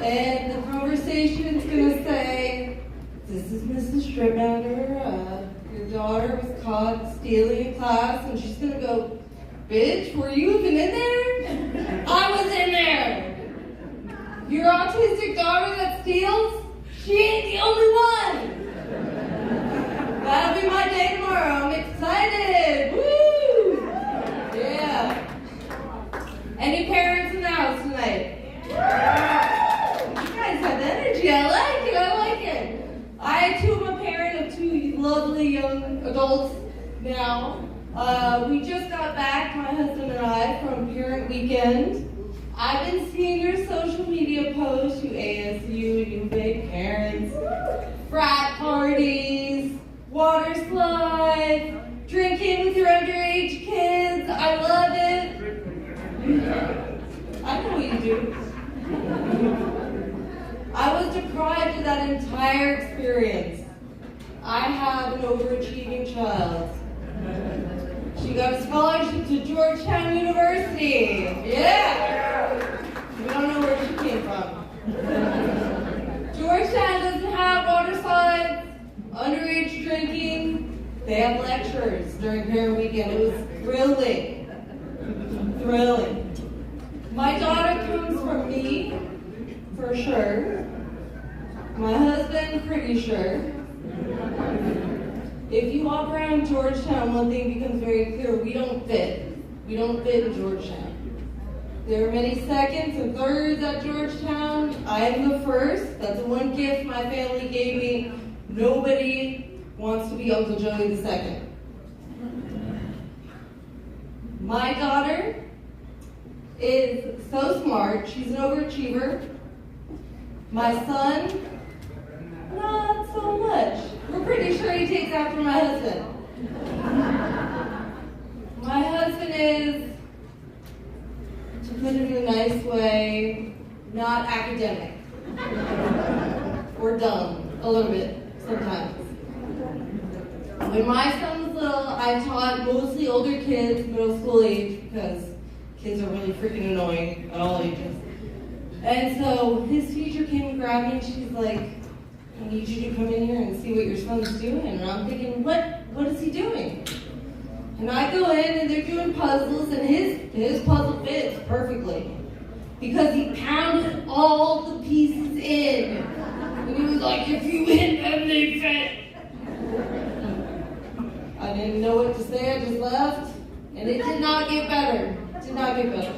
And the conversation's gonna say, this is Mrs. Stripmatter. Your daughter was caught stealing in class, and she's gonna go, bitch, were you even in there? I was in there. Your autistic daughter that steals, she ain't the only one. That'll be my day tomorrow. I'm excited. Woo! Yeah. Any parents in the house tonight? You guys have energy. I like it. I too am a parent of 2 lovely young adults now. We just got back, my husband and I, from parent weekend. I've been seeing your social media posts, you ASU and you big parents, frat parties, water slides, drinking with your underage kids. I love it. I know what you do. I was deprived of that entire experience. I have an overachieving child. She got a scholarship to Georgetown University. Yeah! We don't know where she came from. Georgetown doesn't have water slides, underage drinking. They have lectures during parent weekend. It was thrilling. Thrilling. My daughter comes from me, for sure. My husband, pretty sure. If you walk around Georgetown, one thing becomes very clear. We don't fit. We don't fit in Georgetown. There are many seconds and thirds at Georgetown. I am the first. That's the one gift my family gave me. Nobody wants to be Uncle Joey the second. My daughter is so smart. She's an overachiever. My son, not so much. We're pretty sure he takes after my husband. My husband is, to put it in a nice way, not academic. Or dumb, a little bit, sometimes. When my son was little, I taught mostly older kids, middle school age, because kids are really freaking annoying at all ages. And so his teacher came and grabbed me and she's like, I need you to come in here and see what your son's doing. And I'm thinking, what is he doing? And I go in and they're doing puzzles and his puzzle fits perfectly. Because he pounded all the pieces in. And he was like, if you hit them, they fit. I didn't know what to say, I just left. And it did not get better. It did not get better.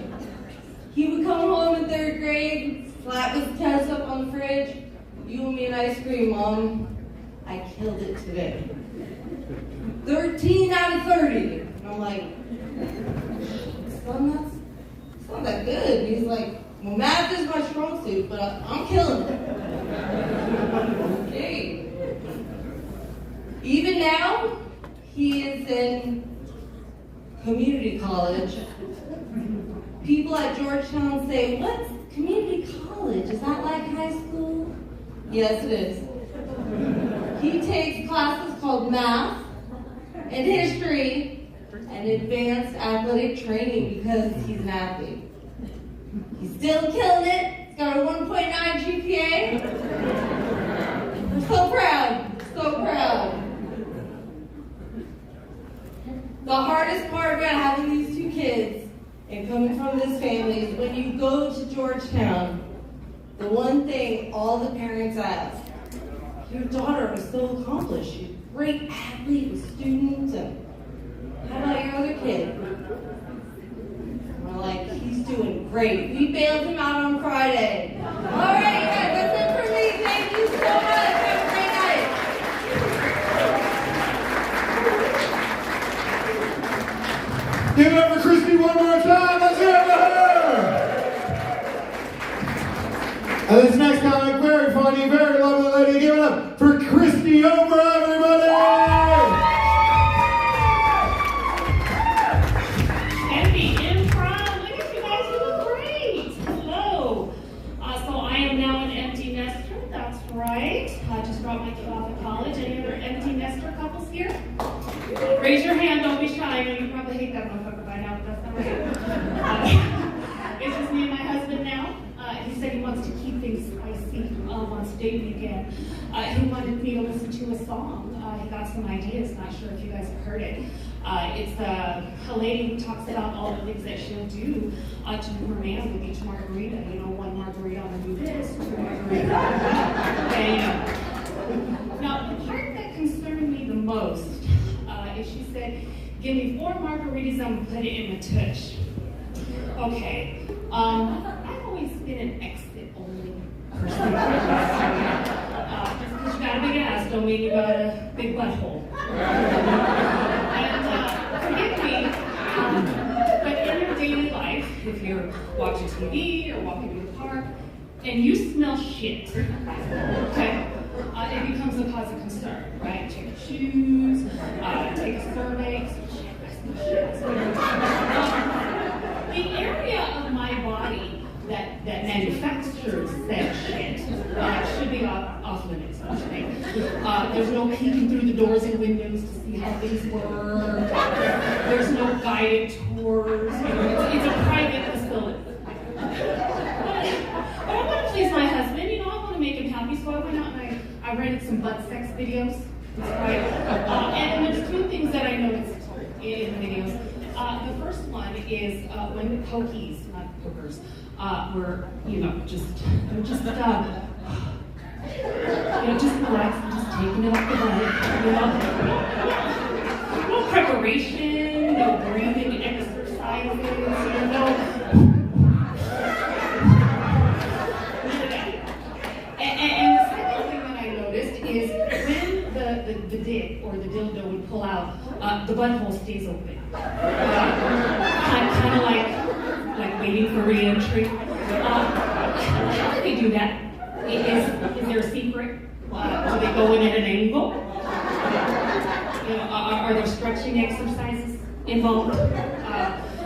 He would come home in 3rd grade, slap his test up on the fridge. You and me and ice cream, Mom. I killed it today. 13 out of 30. And I'm like, son, that's not that good. And he's like, well, math is my strong suit, but I'm killing it. Okay. Even now, he is in community college. People at Georgetown say, what's community college? Is that like high school? Yes, it is. He takes classes called math and history and advanced athletic training because he's an athlete. He's still killing it. He's got a 1.9 GPA. We're so proud. So proud. The hardest part about having these 2 kids and coming from this family is when you go to Georgetown, the one thing all the parents ask, your daughter is so accomplished. She's a great athlete with students, and how about your other kid? We're like, he's doing great. We bailed him out on Friday. All right, guys, that's it for me. Thank you so much. Have a great night. Give it up for Christy one more time. Let's hear it for her. And this next comic, very funny, very lovely lady. Give it up for Christy Over, everybody. Tempe, Improv. Look at you guys, you look great. Hello. So I am now an empty nester. That's right. I just dropped my kid off at college. Any other empty nester couples here? Raise your hand. Don't be shy. I know you probably hate that motherfucker by now, but that's not right. It's just me and my husband now. He said he wants to keep things spicy once dating again. He wanted me to listen to a song. He got some ideas. Not sure if you guys have heard it. It's a lady who talks about all the things that she'll do to her man with each margarita. You know, 1 margarita on the new this, 2 margaritas. Now, the part that concerned me the most is she said, give me 4 margaritas, I'm gonna put it in my tush. Okay. I've always been an exit-only person. Just because you got a big ass don't mean you got a big butthole. And forgive me, but in your daily life, if you're watching TV or walking to the park, and you smell shit, okay? It becomes a cause of concern, right? Check your shoes, take a survey. Shit, I smell shit. The area of my body that manufactures that shit should be off limits, don't you think? There's no peeking through the doors and windows to see how things work. There's no guided tours. It's a private facility. But I want to please my husband. I want to make him happy, so I went out and I rented some butt sex videos. Right? And there's two things that I noticed in the videos. The first one is when the pokies, not hookers, were, just relaxing, just taking it off the butt, No preparation, no breathing exercises, no. And the second thing that I noticed is when the dick or the dildo would pull out, the butthole stays open. Kind of like waiting for re-entry. How do they do that? Is there a secret? Do they go in at an angle? Are there stretching exercises involved?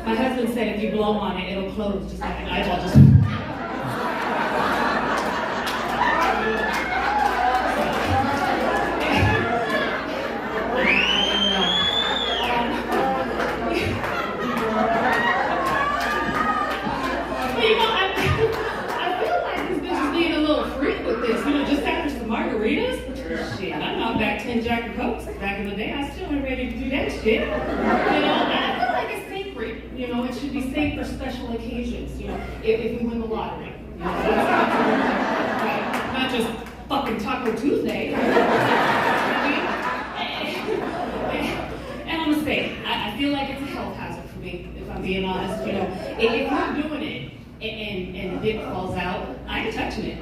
My husband said if you blow on it, it'll close just like an eyeball. Shit, I'm not back 10 Jack and Cokes. Back in the day, I still ain't ready to do that shit. I feel like it's sacred. It should be safe for special occasions. If we win the lottery. Not just fucking Taco Tuesday. And I'm gonna say, I feel like it's a health hazard for me, if I'm being honest. If I'm doing it, and the dick falls out, I ain't touching it.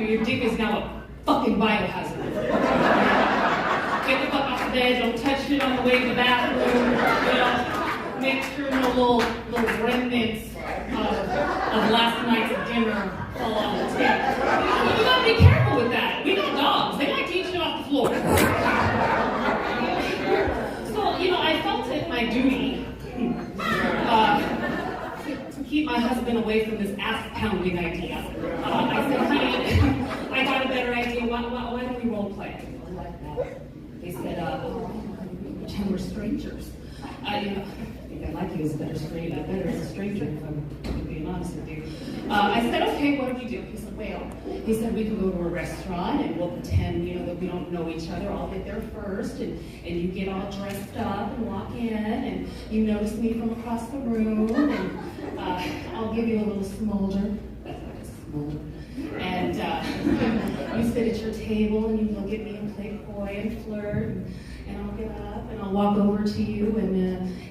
Your dick is now a fucking biohazard. Get the fuck off the bed, don't touch it on the way to the bathroom. Make sure no little remnants of last night's dinner fall on the table. You gotta be careful with that. We got dogs, they like to eat shit off the floor. So, I felt it my duty to keep my husband away from this ass-pounding idea. I said, I got a better idea. Why don't we role play? I like that. They said, pretend we're strangers. I think I like you as better as a stranger, if I'm being honest with you. I said, okay, what do we do? He said, he said we can go to a restaurant and we'll pretend, that we don't know each other. I'll get there first, and you get all dressed up and walk in, and you notice me from across the room, and I'll give you a little smolder. That's like a smolder. And you sit at your table, and you look at me and play coy and flirt, and I'll get up, and I'll walk over to you, and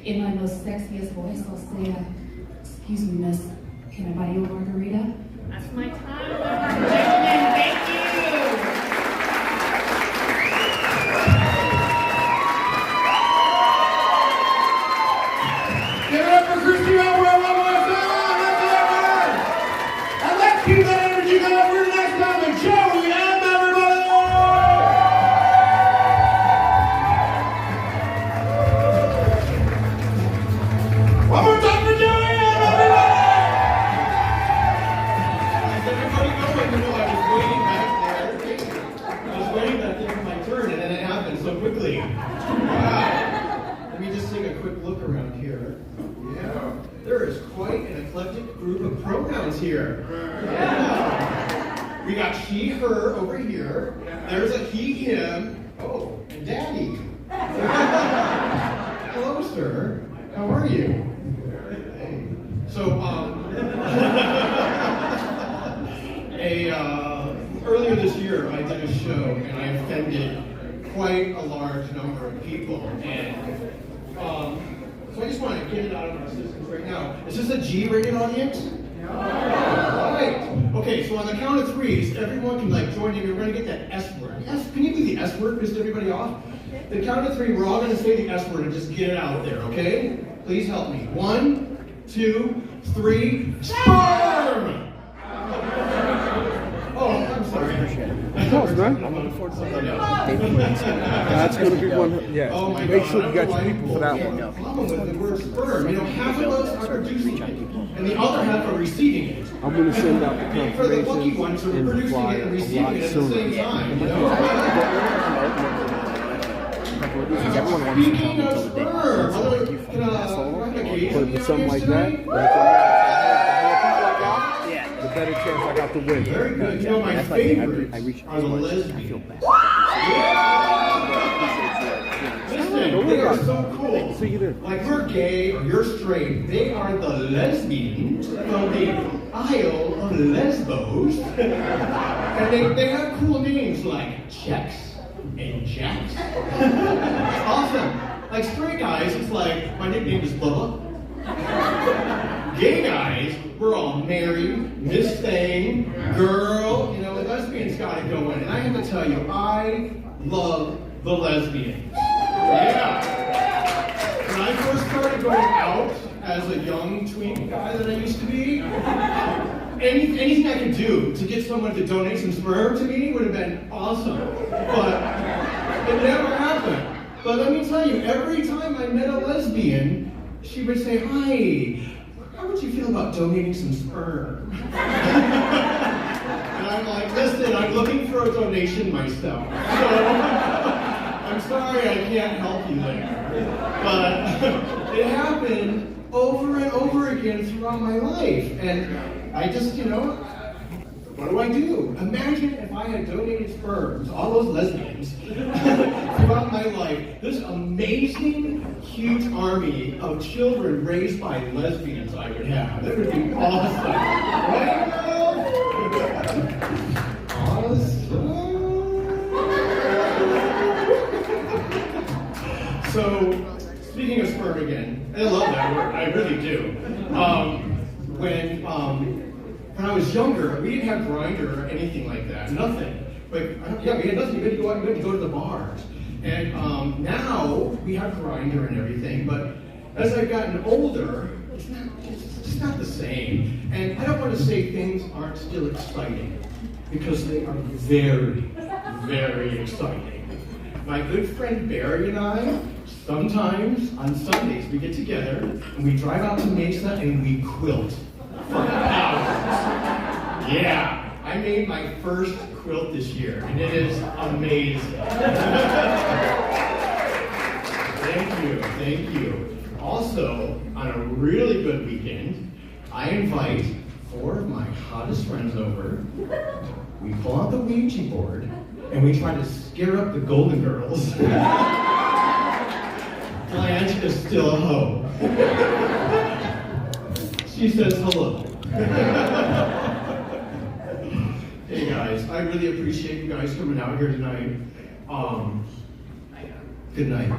in my most sexiest voice, I'll say, excuse me, miss, can I buy you a margarita? That's my time, gentlemen. Thank you. Give it up for Christy Elwell one more time. Let's do it. And let's keep that energy going for the next comic, Joey M. Everybody. One more time for Joey M. Everybody. I was waiting back there for my turn, and then it happened so quickly. Wow. Let me just take a quick look around here. Yeah. There is quite an eclectic group of pronouns here. Yeah. We got she, her over here. There's a he, him. Oh, and daddy. Hello, sir. How are you? Hey. So, earlier this year, I did a show, and I offended quite a large number of people, and so I just want to get it out of our systems right now. Is this a G-rated audience? Yeah. All right. Okay, so on the count of threes, everyone can join in. We're going to get that S word. Yes, can you do the S word? Pissed everybody off? The count of three, we're all going to say the S word and just get it out there, okay? Please help me. 1, 2, 3, sperm! Oh, I'm sorry. Close, man. That's going to be one. Yeah. Oh my Make God, sure you got I your don't people know for that why one. the problem with the word sperm. You know, half of us are producing it, and the other half are receiving it. I'm going to send out the For the lucky ones who confirmations are and the producing flyer it and a receiving lot it at the sooner. same time. You know? Everyone wants to Speaking come of until the day. sperm, So like you fucking asshole. But with something like that, the better chance I got to win. Very good. You know, my That's like I favorites reach are the I feel lesbians. bad. Listen, they are so cool. See you there. Like we're gay or you're straight, they are the lesbians from the Isle of Lesbos. And they have cool names like Chex and Jax. It's awesome. Like straight guys, it's like, my nickname is Bubba. Gay guys, we're all married, Miss Thing, girl, you know, the lesbians got it going. And I have to tell you, I love the lesbians. Yeah. When I first started going out as a young tween guy that I used to be, anything I could do to get someone to donate some sperm to me would have been awesome. But it never happened. But let me tell you, every time I met a lesbian, she would say, "Hi, how would you feel about donating some sperm?" And I'm like, "Listen, I'm looking for a donation myself. So I'm sorry I can't help you there." But it happened over and over again throughout my life. And I just, you know, what do? Imagine if I had donated sperm to all those lesbians throughout my life. This amazing, huge army of children raised by lesbians I would have. That would be awesome. Right, girl? Awesome. So, speaking of sperm again, I love that word. I really do. When I was younger, we didn't have Grindr or anything like that. Nothing. But we had nothing. We had to go out. We had to go to the bars. And now we have Grindr and everything. But as I've gotten older, it's just not the same. And I don't want to say things aren't still exciting, because they are very, very exciting. My good friend Barry and I, sometimes on Sundays, we get together and we drive out to Mesa and we quilt for hours. Yeah, I made my first quilt this year and it is amazing. Thank you. Also, on a really good weekend, I invite 4 of my hottest friends over. We pull out the Ouija board and we try to scare up the Golden Girls. Blanche is still a hoe. She says hello. Hey guys, I really appreciate you guys coming out here tonight. Good night.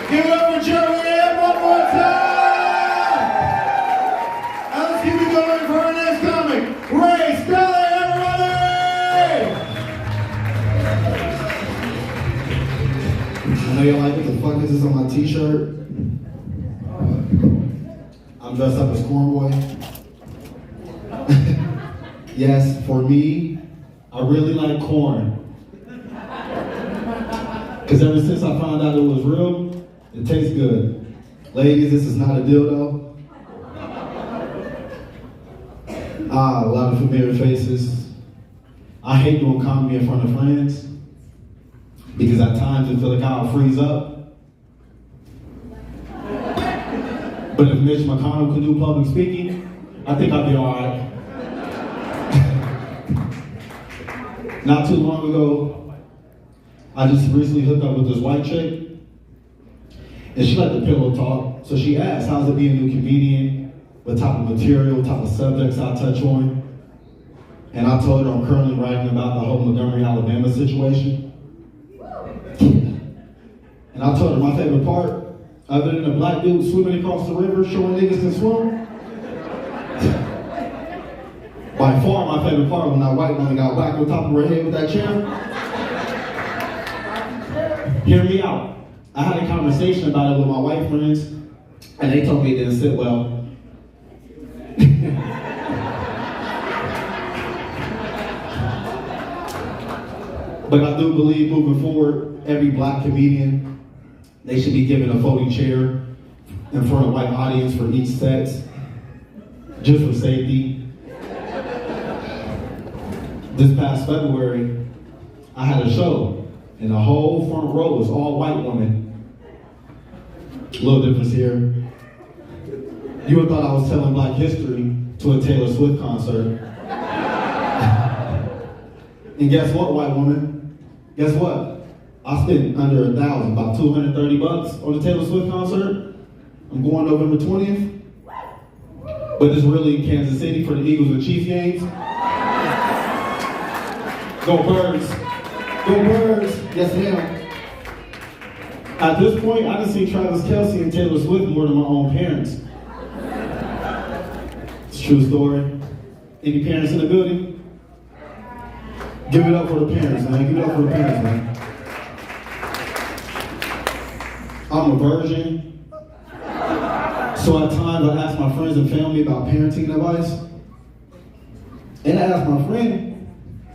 Give it up for Joey and one more time! And let's keep it going for our next comic, Ray Scully, everybody! I know y'all like what the fuck is this on my t-shirt. I'm dressed up as Cornboy. Yes, for me, I really like corn. Because ever since I found out it was real, it tastes good. Ladies, this is not a dildo. A lot of familiar faces. I hate doing comedy in front of friends because at times I feel like I'll freeze up. But if Mitch McConnell could do public speaking, I think I'd be all right. Not too long ago, I just recently hooked up with this white chick, and she liked the pillow talk. So she asked, how's it being a new comedian? What type of material, type of subjects I touch on? And I told her I'm currently writing about the whole Montgomery, Alabama situation. And I told her my favorite part, other than a black dude swimming across the river, showing niggas can swim. By far my favorite part when that white woman got whacked on top of her head with that chair. Hear me out. I had a conversation about it with my white friends, and they told me it didn't sit well. But I do believe moving forward, every black comedian, they should be given a folding chair in front of a white audience for each set, just for safety. This past February, I had a show, and the whole front row was all white women. Little difference here. You would have thought I was telling black history to a Taylor Swift concert. And guess what, white woman? Guess what? I spent under $1,000, about $230 on the Taylor Swift concert. I'm going November 20th. But it's really in Kansas City for the Eagles and Chiefs games. Go Birds. Go Birds. Yes, ma'am. At this point, I can see Travis Kelce and Taylor Swift more than my own parents. It's a true story. Any parents in the building? Give it up for the parents, man. Give it up for the parents, man. I'm a virgin. So at times I ask my friends and family about parenting advice. And I asked my friend,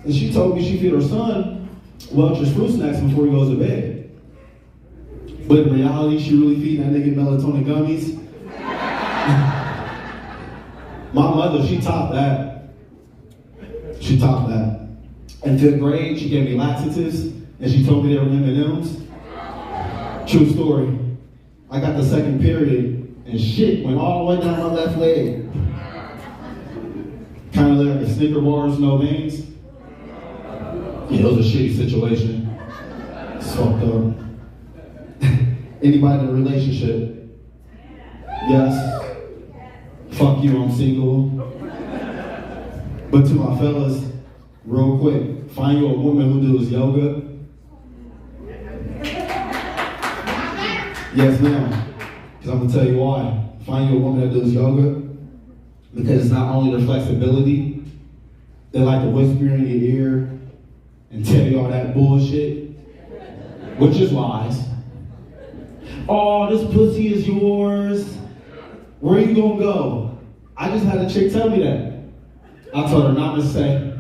and she told me she feed her son Welch's fruit snacks before he goes to bed. But in reality, she really feeding that nigga melatonin gummies. My mother, she topped that. She topped that. In 5th grade, she gave me laxatives, and she told me they were M&Ms. True story. I got the second period, and shit went all the way down my left leg. Kind of like a Snicker bars, no veins. Yeah, it was a shitty situation. It's fucked up. Anybody in a relationship? Yes. Fuck you, I'm single. But to my fellas, real quick, find you a woman who does yoga. Yes, ma'am. Because I'm gonna tell you why. Find you a woman that does yoga. Because it's not only their flexibility, they like to whisper in your ear and tell you all that bullshit, which is lies. Oh, this pussy is yours. Where you gonna go? I just had a chick tell me that. I told her not to say.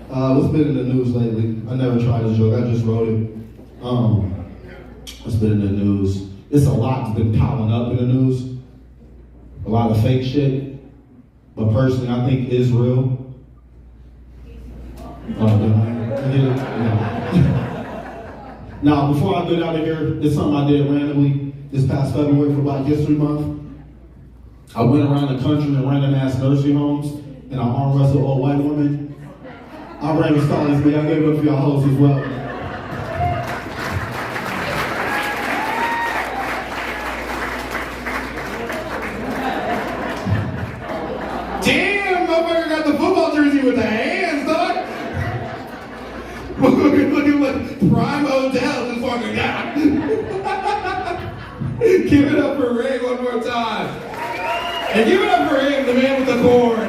What's been in the news lately? I never tried this joke, I just wrote it. What's been in the news? It's a lot that's been piling up in the news. A lot of fake shit. But personally, I think Israel. Now, before I get out of here, it's something I did randomly this past February for Black History Month. I went around the country in random ass nursing homes and I arm wrestled old white women. I ran the stylist, but I gave it up for y'all hosts as well. Damn, motherfucker got the football jersey with the hands, dog. Looking like prime Odell just fucking got. Give it up for Ray one more time. And give it up for him, the man with the corn.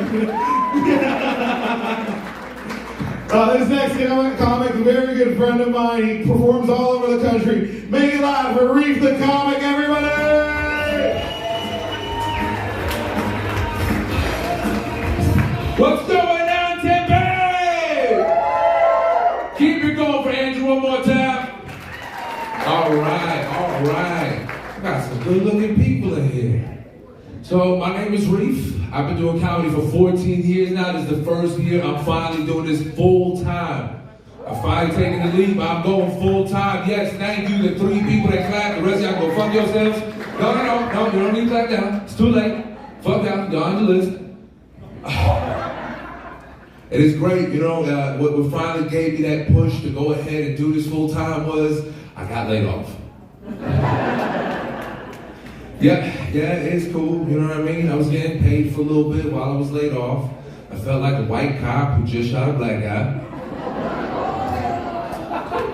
This next comic, a very good friend of mine. He performs all over the country. Make it loud for Reef the Comic, everybody! What's going on, Tempe? Keep it going for Andrew one more time. All right. I got some good-looking people in here. So my name is Reef. I've been doing comedy for 14 years now. This is the first year I'm finally doing this full time. I'm finally taking the leap. I'm going full time. Yes, thank you. The 3 people that clapped. The rest of y'all go fuck yourselves. No, you don't need to clap down. It's too late. Fuck out. You're on the list. It is great, you know, what finally gave me that push to go ahead and do this full time was I got laid off. Yeah, it's cool, you know what I mean? I was getting paid for a little bit while I was laid off. I felt like a white cop who just shot a black guy.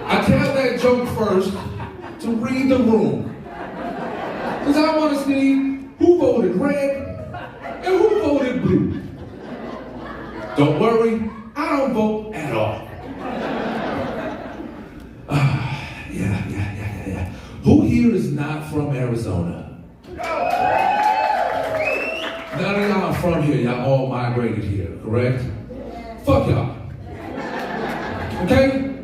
I tell that joke first to read the room. Because I want to see who voted red and who voted blue. Don't worry, None of y'all from here, y'all all migrated here, correct? Fuck y'all. Okay?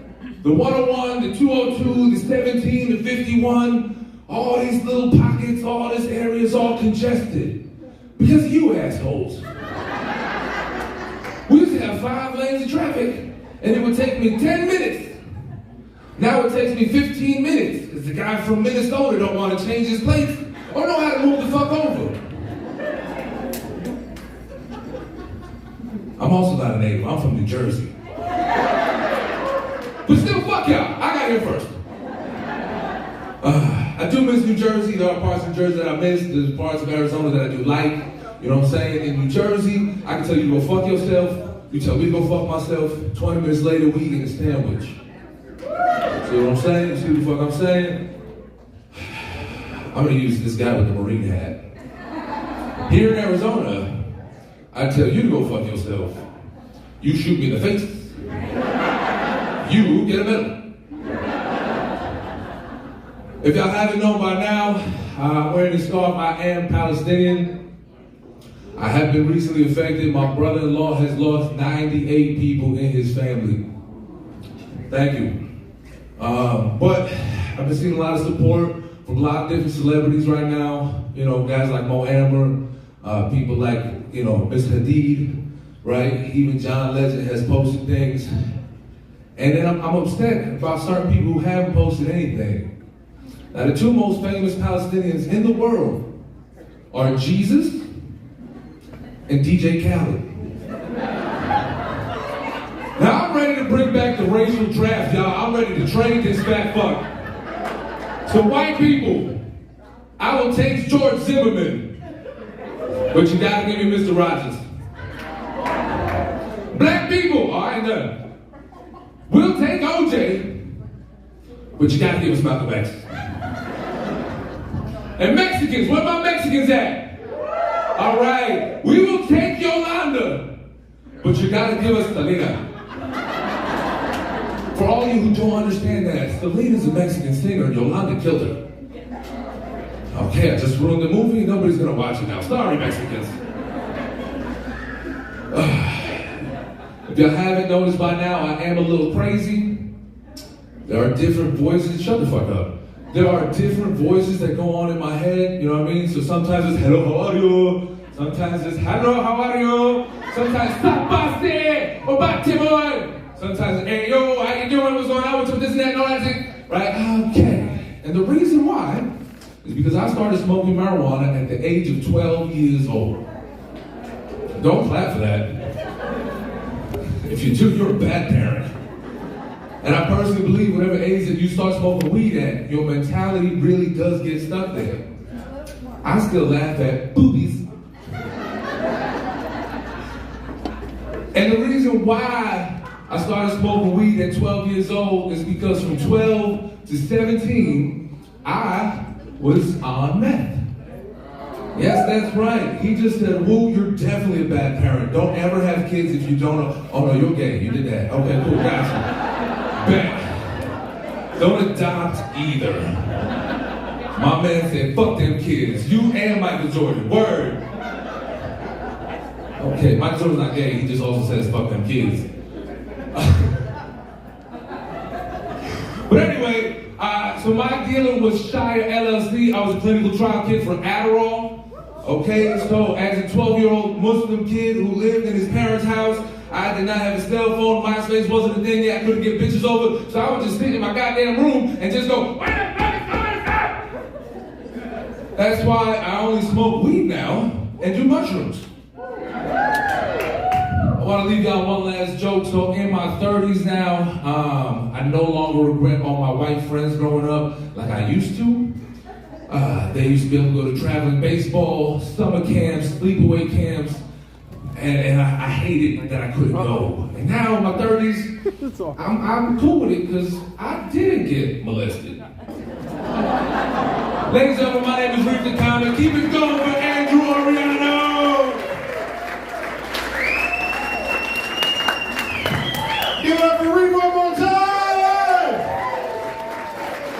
The 101, the 202, the 17, the 51, all these little pockets, all this area is all congested. Because of you assholes. We used to have 5 lanes of traffic, and it would take me 10 minutes. Now it takes me 15 minutes, because the guy from Minnesota don't want to change his plates or know how to move the fuck over. I'm also not a native, I'm from New Jersey. But still, fuck y'all, I got here first. I do miss New Jersey. There are parts of New Jersey that I miss. There's parts of Arizona that I do like. You know what I'm saying? In New Jersey, I can tell you to go fuck yourself. You tell me to go fuck myself. 20 minutes later, we eating a sandwich. See what I'm saying? You see what the fuck I'm saying? I'm gonna use this guy with the Marine hat. Here in Arizona, I tell you to go fuck yourself. You shoot me in the face. You get a medal. If y'all haven't known by now, I'm wearing this scarf. I am Palestinian. I have been recently affected. My brother-in-law has lost 98 people in his family. Thank you. But I've been seeing a lot of support from a lot of different celebrities right now. You know, guys like Mo Ammer, people like, you know, Mr. Hadid, right? Even John Legend has posted things. And then I'm upset about certain people who haven't posted anything. Now, the 2 most famous Palestinians in the world are Jesus and DJ Khaled. Now, I'm ready to bring back the racial draft, y'all. I'm ready to trade this fat fuck. So, white people, I will take George Zimmerman, but you gotta give me Mr. Rogers. Black people, all right, done. We'll take OJ, but you gotta give us Malcolm X. And Mexicans, where my Mexicans at? All right, we will take Yolanda, but you gotta give us Selena. For all of you who don't understand that, Selena's a Mexican singer and Yolanda killed her. Okay, I just ruined the movie, nobody's gonna watch it now. Sorry, Mexicans. If y'all haven't noticed by now, I am a little crazy. There are different voices, shut the fuck up. There are different voices that go on in my head, you know what I mean? So sometimes it's hello, how are you? Sometimes it's hello, how are you? Sometimes sapaste or batimoy. Sometimes it's hey yo, how you doing? What's going on with you? This and that and all that thing. Right? Okay. And the reason why is because I started smoking marijuana at the age of 12 years old. Don't clap for that. If you do, you're a bad parent. And I personally believe whatever age that you start smoking weed at, your mentality really does get stuck there. I still laugh at boobies. And the reason why I started smoking weed at 12 years old is because from 12 to 17, I was on meth. Yes, that's right. He just said, woo, you're definitely a bad parent. Don't ever have kids if you don't know. Oh no, you're gay. You did that. Okay, cool, gotcha. Bet. Don't adopt either. My man said, fuck them kids. You and Michael Jordan. Word. Okay, Michael Jordan's not gay. He just also says, fuck them kids. But anyway, so my dealer was Shire LLC. I was a clinical trial kid for Adderall. Okay, so as a 12-year-old Muslim kid who lived in his parents' house, I did not have a cell phone. MySpace wasn't a thing yet. I couldn't get bitches over. So I would just sit in my goddamn room and just go, where the fuck is going on? That's why I only smoke weed now and do mushrooms. I want to leave y'all one last joke. So in my 30s now, I no longer regret all my white friends growing up like I used to. They used to be able to go to traveling baseball, summer camps, sleepaway camps, and I hated that I couldn't go. And now in my 30s, I'm cool with it because I didn't get molested. Ladies and gentlemen, my name is Reef the Comic. Keep it going for Andrew Oriano. Give it up for Reef one more time!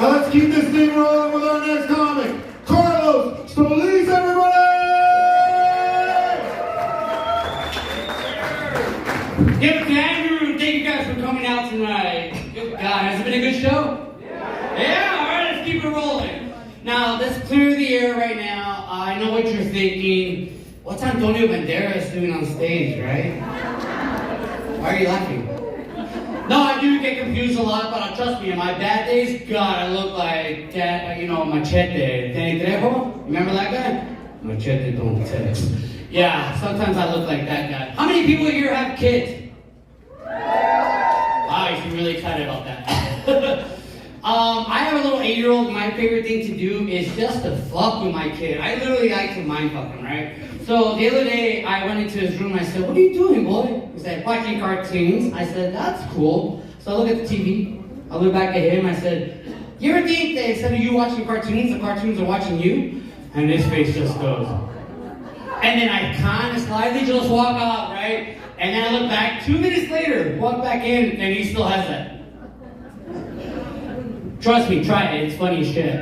Now let's keep this thing rolling with our next comic. Carlos Solis, everybody! Give it to Andrew. Thank you guys for coming out tonight. Good God, has it been a good show? Yeah, all right, let's keep it rolling. Now, let's clear the air right now. I know what you're thinking. What's Antonio Banderas doing on stage, right? Why are you laughing? No, I do get confused a lot, but trust me, on my bad days, God, I look like that, Machete. Danny Trejo? Remember that guy? Machete don't text. Yeah, sometimes I look like that guy. How many people here have kids? Wow, you should really excited about that. I have a little 8-year-old. My favorite thing to do is just to fuck with my kid. I literally like to mind fuck him, right? So the other day, I went into his room and I said, "What are you doing, boy?" He said, "Watching cartoons." I said, "That's cool." So I look at the TV. I look back at him. I said, "You ever think that instead of you watching cartoons, the cartoons are watching you?" And his face just goes. And then I kind of slightly just walk out, right? And then I look back 2 minutes later, walk back in, and he still has that. Trust me, try it. It's funny as shit.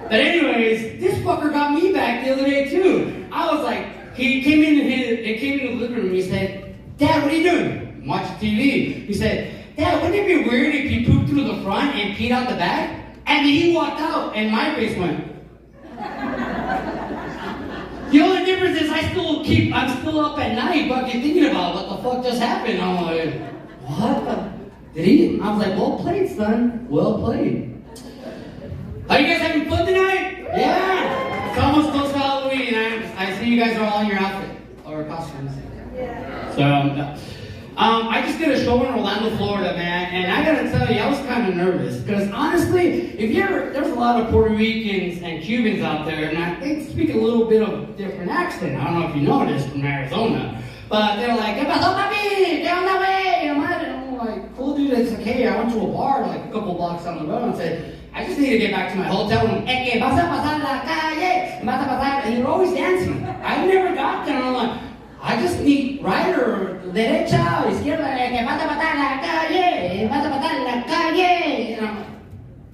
But anyways, this fucker got me back the other day too. I was like, he came in the living room. He said, "Dad, what are you doing?" "I'm watching TV." He said, "Dad, wouldn't it be weird if you pooped through the front and peed out the back?" And then he walked out, and my face went. The only difference is I'm still up at night fucking thinking about what the fuck just happened. I'm like, what? Did he? I was like, well played, son. Well played. Are you guys having fun tonight? Yeah. It's almost close to Halloween. I see you guys are all in your outfit or costumes. Yeah. So, I just did a show in Orlando, Florida, man, and I gotta tell you, I was kind of nervous because honestly, there's a lot of Puerto Ricans and Cubans out there, and they speak a little bit of different accent. I don't know if you noticed from Arizona, but they're like, "¿Qué pasó, papi? ¿Qué onda, güey?" And I'm like, "Cool, dude." It's like, "Hey, I went to a bar like a couple blocks down the road and said, I just need to get back to my hotel room. And you're always dancing. I never got there, and I'm like, I just need right or derecha, izquierda, que vas a matar la calle, vas a matar la calle. And I'm like,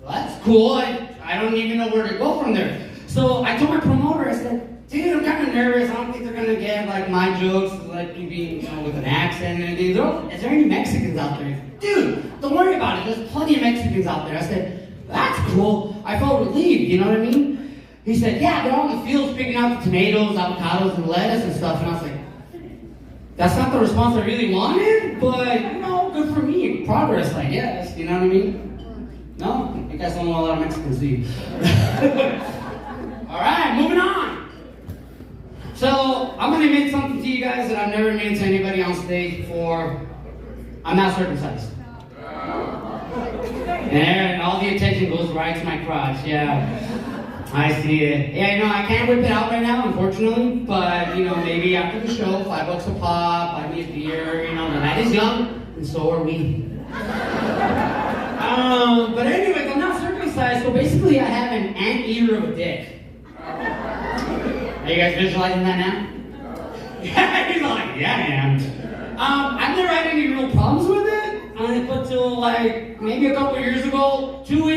well, that's cool. I don't even know where to go from there. So I told my promoter, I said, "Dude, I'm kind of nervous. I don't think they're gonna get like my jokes, like me being, with an accent and anything. Is there any Mexicans out there?" He said, "Dude, don't worry about it. There's plenty of Mexicans out there." I said, "That's cool." I felt relieved, you know what I mean? He said, "Yeah, they're all in the fields picking out the tomatoes, avocados, and lettuce and stuff." And I was like, that's not the response I really wanted, but, good for me. Progress, I guess, you know what I mean? No? You guys don't know a lot of Mexicans, do you? All right, moving on. So, I'm going to admit something to you guys that I've never admitted to anybody on stage before. I'm not circumcised. And all the attention goes right to my crotch, yeah. I see it. Yeah, I can't whip it out right now, unfortunately, but, maybe after the show, $5 a pop, buy me a beer, the night is young, and so are we. But anyways, I'm not circumcised, so basically I have an anteater of a dick. Are you guys visualizing that now? Yeah, he's like, yeah, I am. I've never had any real problems with it. But till maybe a couple years ago, 2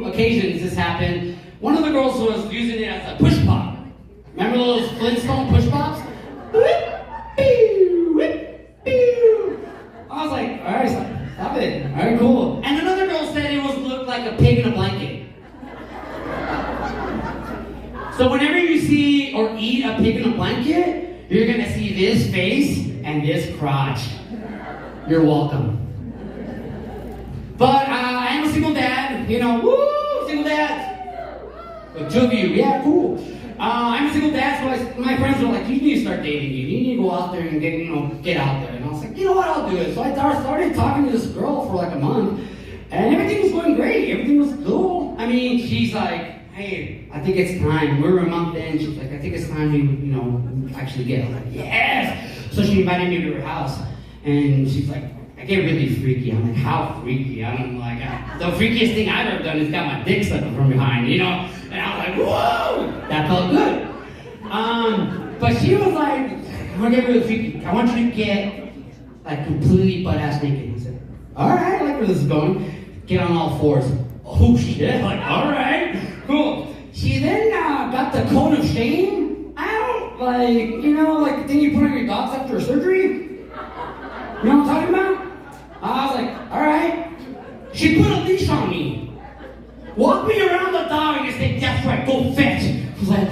occasions this happened. One of the girls was using it as a push pop. Remember those Flintstone push pops? I was like, all right, stop it. All right, cool. And another girl said it looked like a pig in a blanket. So whenever you see or eat a pig in a blanket, you're gonna see this face and this crotch. You're welcome. But I am a single dad, woo, single dad. But 2 of you, yeah, cool. I'm a single dad, so my friends were like, you need to start dating. You need to go out there and get out there. And I was like, you know what, I'll do it. So I started talking to this girl for like a month, and everything was going great. Everything was cool. I mean, she's like, hey, I think it's time. We're a month in. She's like, I think it's time to, actually get. I was like, yes. So she invited me to her house. And she's like, I get really freaky. I'm like, how freaky? I'm like, the freakiest thing I've ever done is got my dick sucked from behind, And I was like, whoa! That felt good. But she was like, I'm gonna get really freaky. I want you to get, completely butt-ass naked. I said, all right, I like where this is going. Get on all fours. Oh, shit. All right, cool. She then got the cone of shame out. The thing you put on your dogs after surgery. You know what I'm talking about? I was like, all right. She put a leash on me. Walked me around the dog and just said, that's right, go fetch. I was like,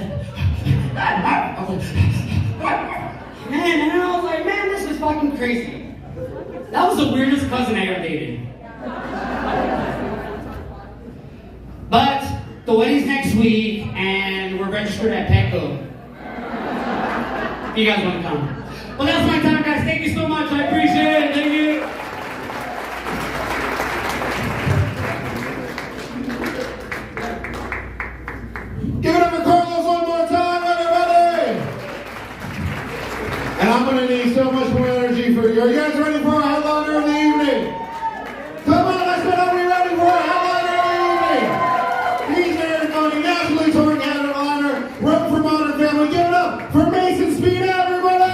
man, and I was like, man, this is fucking crazy. That was the weirdest cousin I ever dated. But the wedding's next week, and we're registered at Petco. If you guys want to come. Well, that's my time, guys. Thank you so much. I appreciate it. Thank you. Give it up for Carlos one more time, everybody! And I'm gonna need so much more energy for you. Are you guys ready for a headliner of the evening? Come on, let's get. Are we ready for a headliner of the evening? He's very funny, nationally touring headliner, wrote for Modern Family. Give it up for Mason Speed, everybody!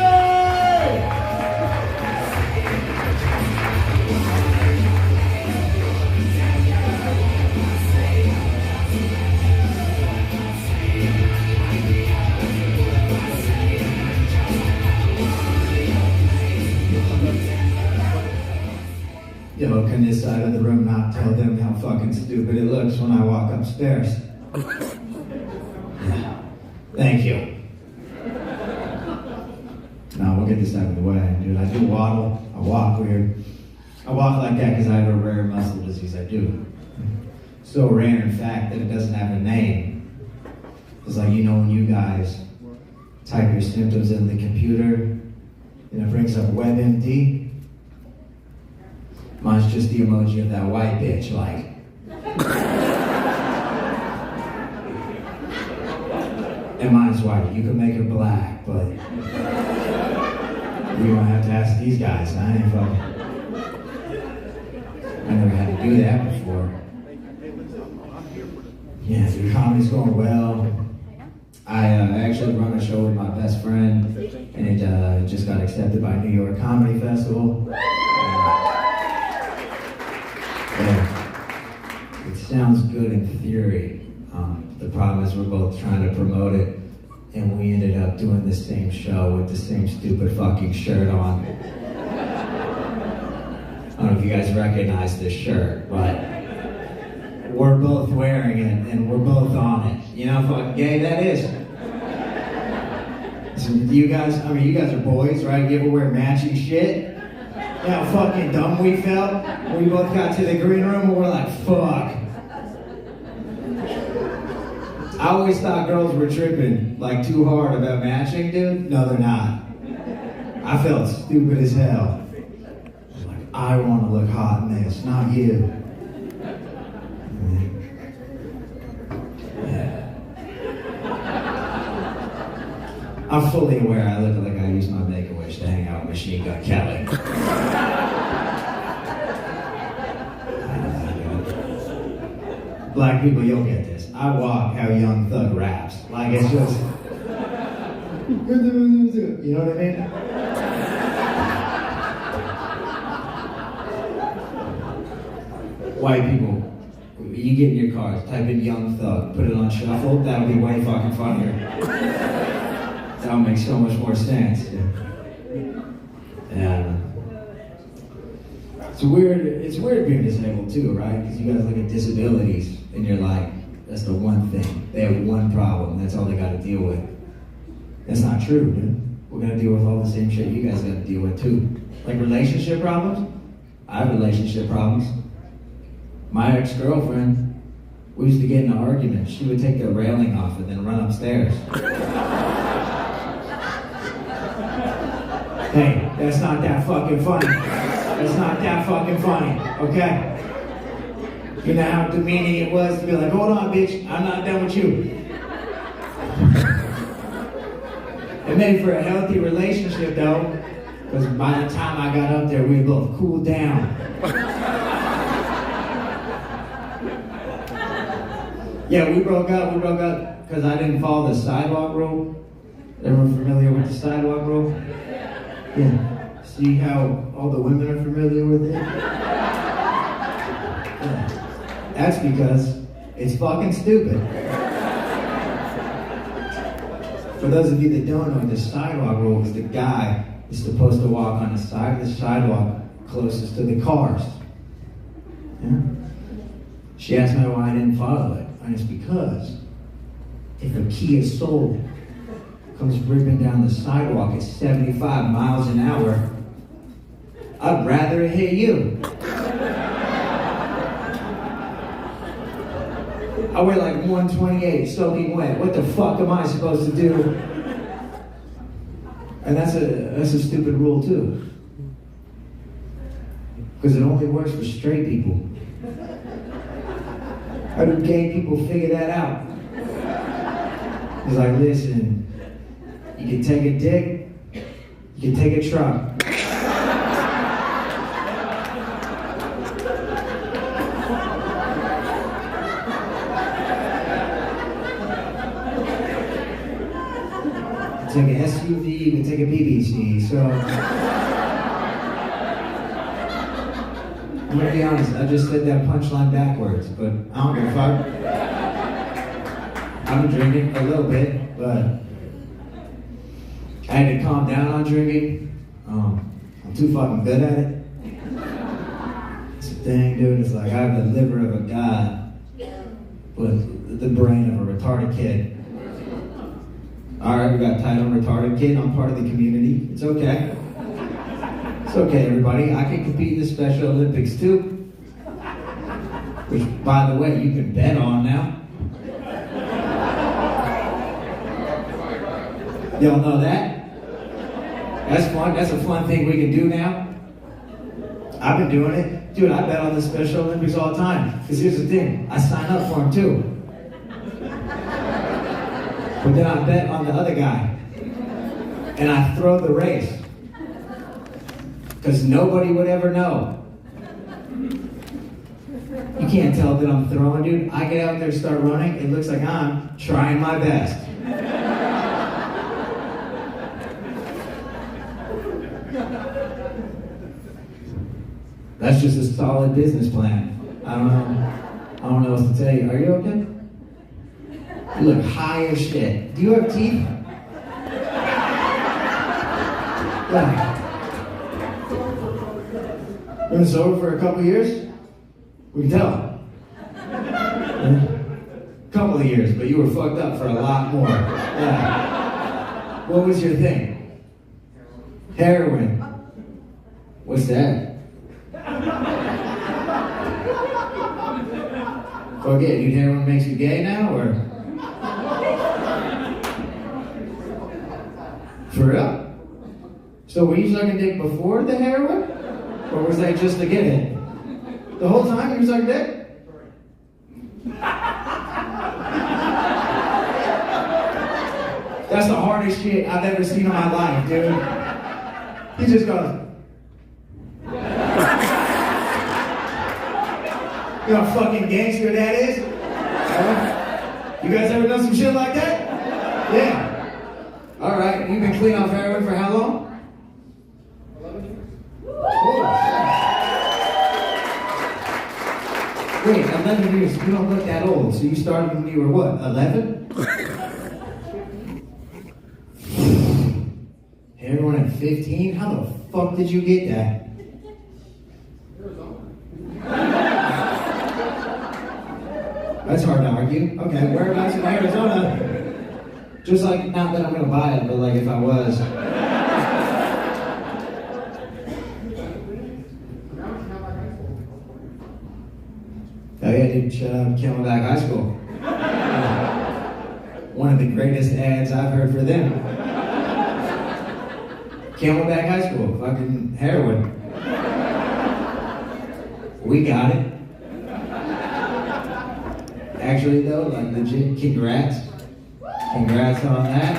Yo, can this side of the room not tell them how fucking stupid it looks when I walk upstairs? Yeah. Thank you. Now we'll get this out of the way, dude. I do waddle. I walk weird. I walk like that because I have a rare muscle disease. I do. So rare, in fact, that it doesn't have a name. It's like, you know, when you guys type your symptoms in the computer and it brings up WebMD. Mine's just the emoji of that white bitch, like. And mine's white. You can make her black, but you don't have to ask these guys. I ain't fucking. I never had to do that before. Yeah, the comedy's going well. I actually run a show with my best friend, and it just got accepted by New York Comedy Festival. Yeah. It sounds good in theory. The problem is we're both trying to promote it, and we ended up doing the same show with the same stupid fucking shirt on. I don't know if you guys recognize this shirt, but we're both wearing it, and we're both on it. You know how fucking gay that is? So you guys are boys, right? You ever wear matching shit? You know how fucking dumb we felt when we both got to the green room and we're like, fuck. I always thought girls were tripping like too hard about matching, dude. No, they're not. I felt stupid as hell. Like, I want to look hot in this, not you. Yeah. I'm fully aware I look like I used my Make-A-Wish to hang out with Machine Gun Kelly. Black people, you'll get this. I walk how Young Thug raps. Like, it's just... You know what I mean? White people, you get in your car, type in Young Thug, put it on shuffle, that'll be way fucking funnier. That'll make so much more sense. Yeah. It's weird being disabled too, right? Because you guys look at disabilities and you're like, that's the one thing. They have one problem, that's all they gotta deal with. That's not true, dude. We're gonna deal with all the same shit you guys gotta deal with too. Like relationship problems? I have relationship problems. My ex-girlfriend, we used to get in an argument. She would take the railing off and then run upstairs. Hey, that's not that fucking funny. That's not that fucking funny, okay? You know how demeaning it was to be like, hold on, bitch, I'm not done with you. It made for a healthy relationship, though, because by the time I got up there, we had both cooled down. Yeah, we broke up because I didn't follow the sidewalk rule. Everyone familiar with the sidewalk rule? Yeah. See how all the women are familiar with it? Yeah. That's because it's fucking stupid. For those of you that don't know, the sidewalk rule is the guy is supposed to walk on the side of the sidewalk closest to the cars. Yeah? She asked me why I didn't follow it. And it's because if a Kia Soul comes ripping down the sidewalk at 75 miles an hour, I'd rather it hit you. I weigh like 128, soaking wet. What the fuck am I supposed to do? And that's a stupid rule too. Because it only works for straight people. How do gay people figure that out? It's like, listen, you can take a dick, you can take a truck. Take an SUV, you can take a BBC, so... I'm gonna be honest, I just said that punchline backwards, but I don't give a fuck. I've been drinking a little bit, but I had to calm down on drinking. I'm too fucking good at it. It's a thing, dude, it's like I have the liver of a god, but the brain of a retarded kid. Alright, we got title retarded kid. I'm part of the community. It's okay. It's okay, everybody. I can compete in the Special Olympics too. Which, by the way, you can bet on now. Y'all know that? That's fun. That's a fun thing we can do now. I've been doing it. Dude, I bet on the Special Olympics all the time. Because here's the thing. I sign up for them too. But then I bet on the other guy. And I throw the race. Because nobody would ever know. You can't tell that I'm throwing, dude. I get out there and start running. It looks like I'm trying my best. That's just a solid business plan. I don't know what to tell you. Are you okay? You look high as shit. Do you have teeth? Yeah. You've been sober for a couple years? We can tell. A couple of years, but you were fucked up for a lot more. Yeah. What was your thing? Heroin. What's that? Fuck it, dude, heroin makes you gay now, or? For real? So were you sucking dick before the heroin? Or was that just to get it? The whole time you were sucking dick? That's the hardest shit I've ever seen in my life, dude. He just goes... You know how fucking gangster that is? You guys ever done some shit like that? Yeah. Alright, you've been clean off heroin for how long? 11 years. Wait, 11 years, you don't look that old. So you started when you were what, 11? Heroin at 15? How the fuck did you get that? That's hard to argue. Okay, whereabouts in Arizona? Just like, not that I'm gonna buy it, but like if I was. Oh yeah, dude, shout out Camelback High School. One of the greatest ads I've heard for them. Camelback High School, fucking heroin. We got it. Actually though, like legit, congrats. Congrats on that.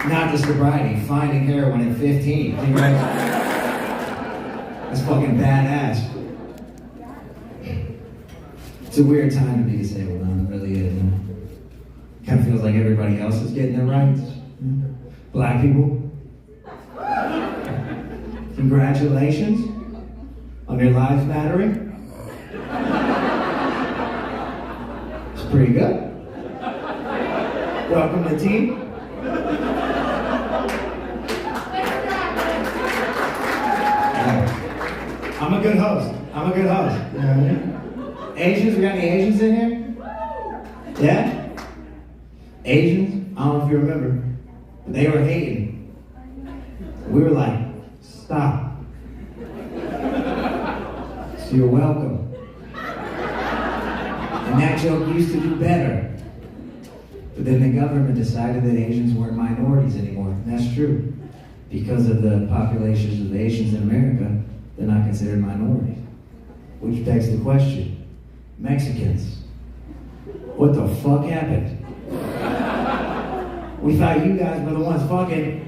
Not the sobriety, finding heroin at 15. Congrats. That's fucking badass. It's a weird time to be disabled, man. It really is. Kind of feels like everybody else is getting their rights. Black people. Congratulations on your lives mattering. It's pretty good. Welcome to the team. I'm a good host. I'm a good host. You know what I mean? Asians, we got any Asians in here? Yeah? Asians? I don't know if you remember, but they were hating. We were like, stop. So you're welcome. And that joke used to do better. But then the government decided that Asians weren't minorities anymore. And that's true. Because of the populations of the Asians in America, they're not considered minorities. Which begs the question, Mexicans, what the fuck happened? We thought you guys were the ones fucking.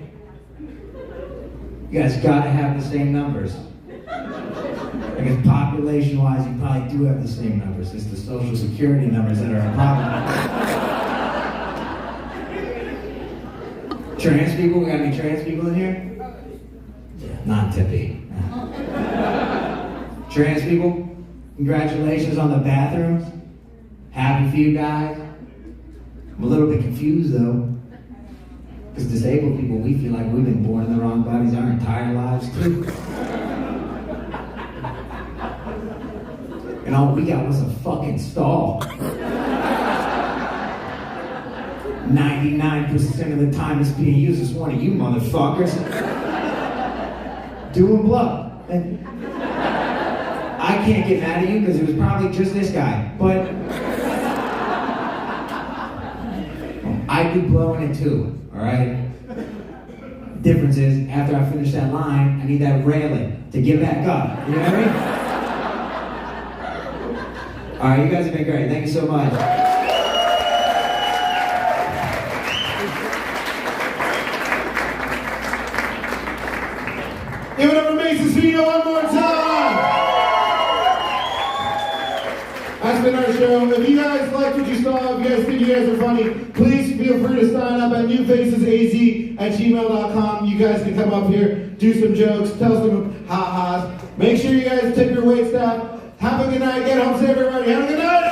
You guys gotta have the same numbers. I guess population-wise, you probably do have the same numbers. It's the social security numbers that are a problem. Trans people, we got any trans people in here? Yeah, not in Tempe. Trans people, congratulations on the bathrooms. Happy for you guys. I'm a little bit confused though. Because disabled people, we feel like we've been born in the wrong bodies our entire lives too. And all we got was a fucking stall. 99% of the time it's being used as one of you motherfuckers. Doing blow. And I can't get mad at you because it was probably just this guy. But I do blow in it too, alright? Difference is, after I finish that line, I need that railing to get back up. You know what I mean? Alright, you guys have been great. Thank you so much. Give it up for Mason Cino one more time. That's been our show. If you guys liked what you saw, if you guys think you guys are funny, please feel free to sign up at newfacesaz@gmail.com. You guys can come up here, do some jokes, tell some ha-has. Make sure you guys tip your wait staff. Have a good night. Get home safe, everybody. Have a good night.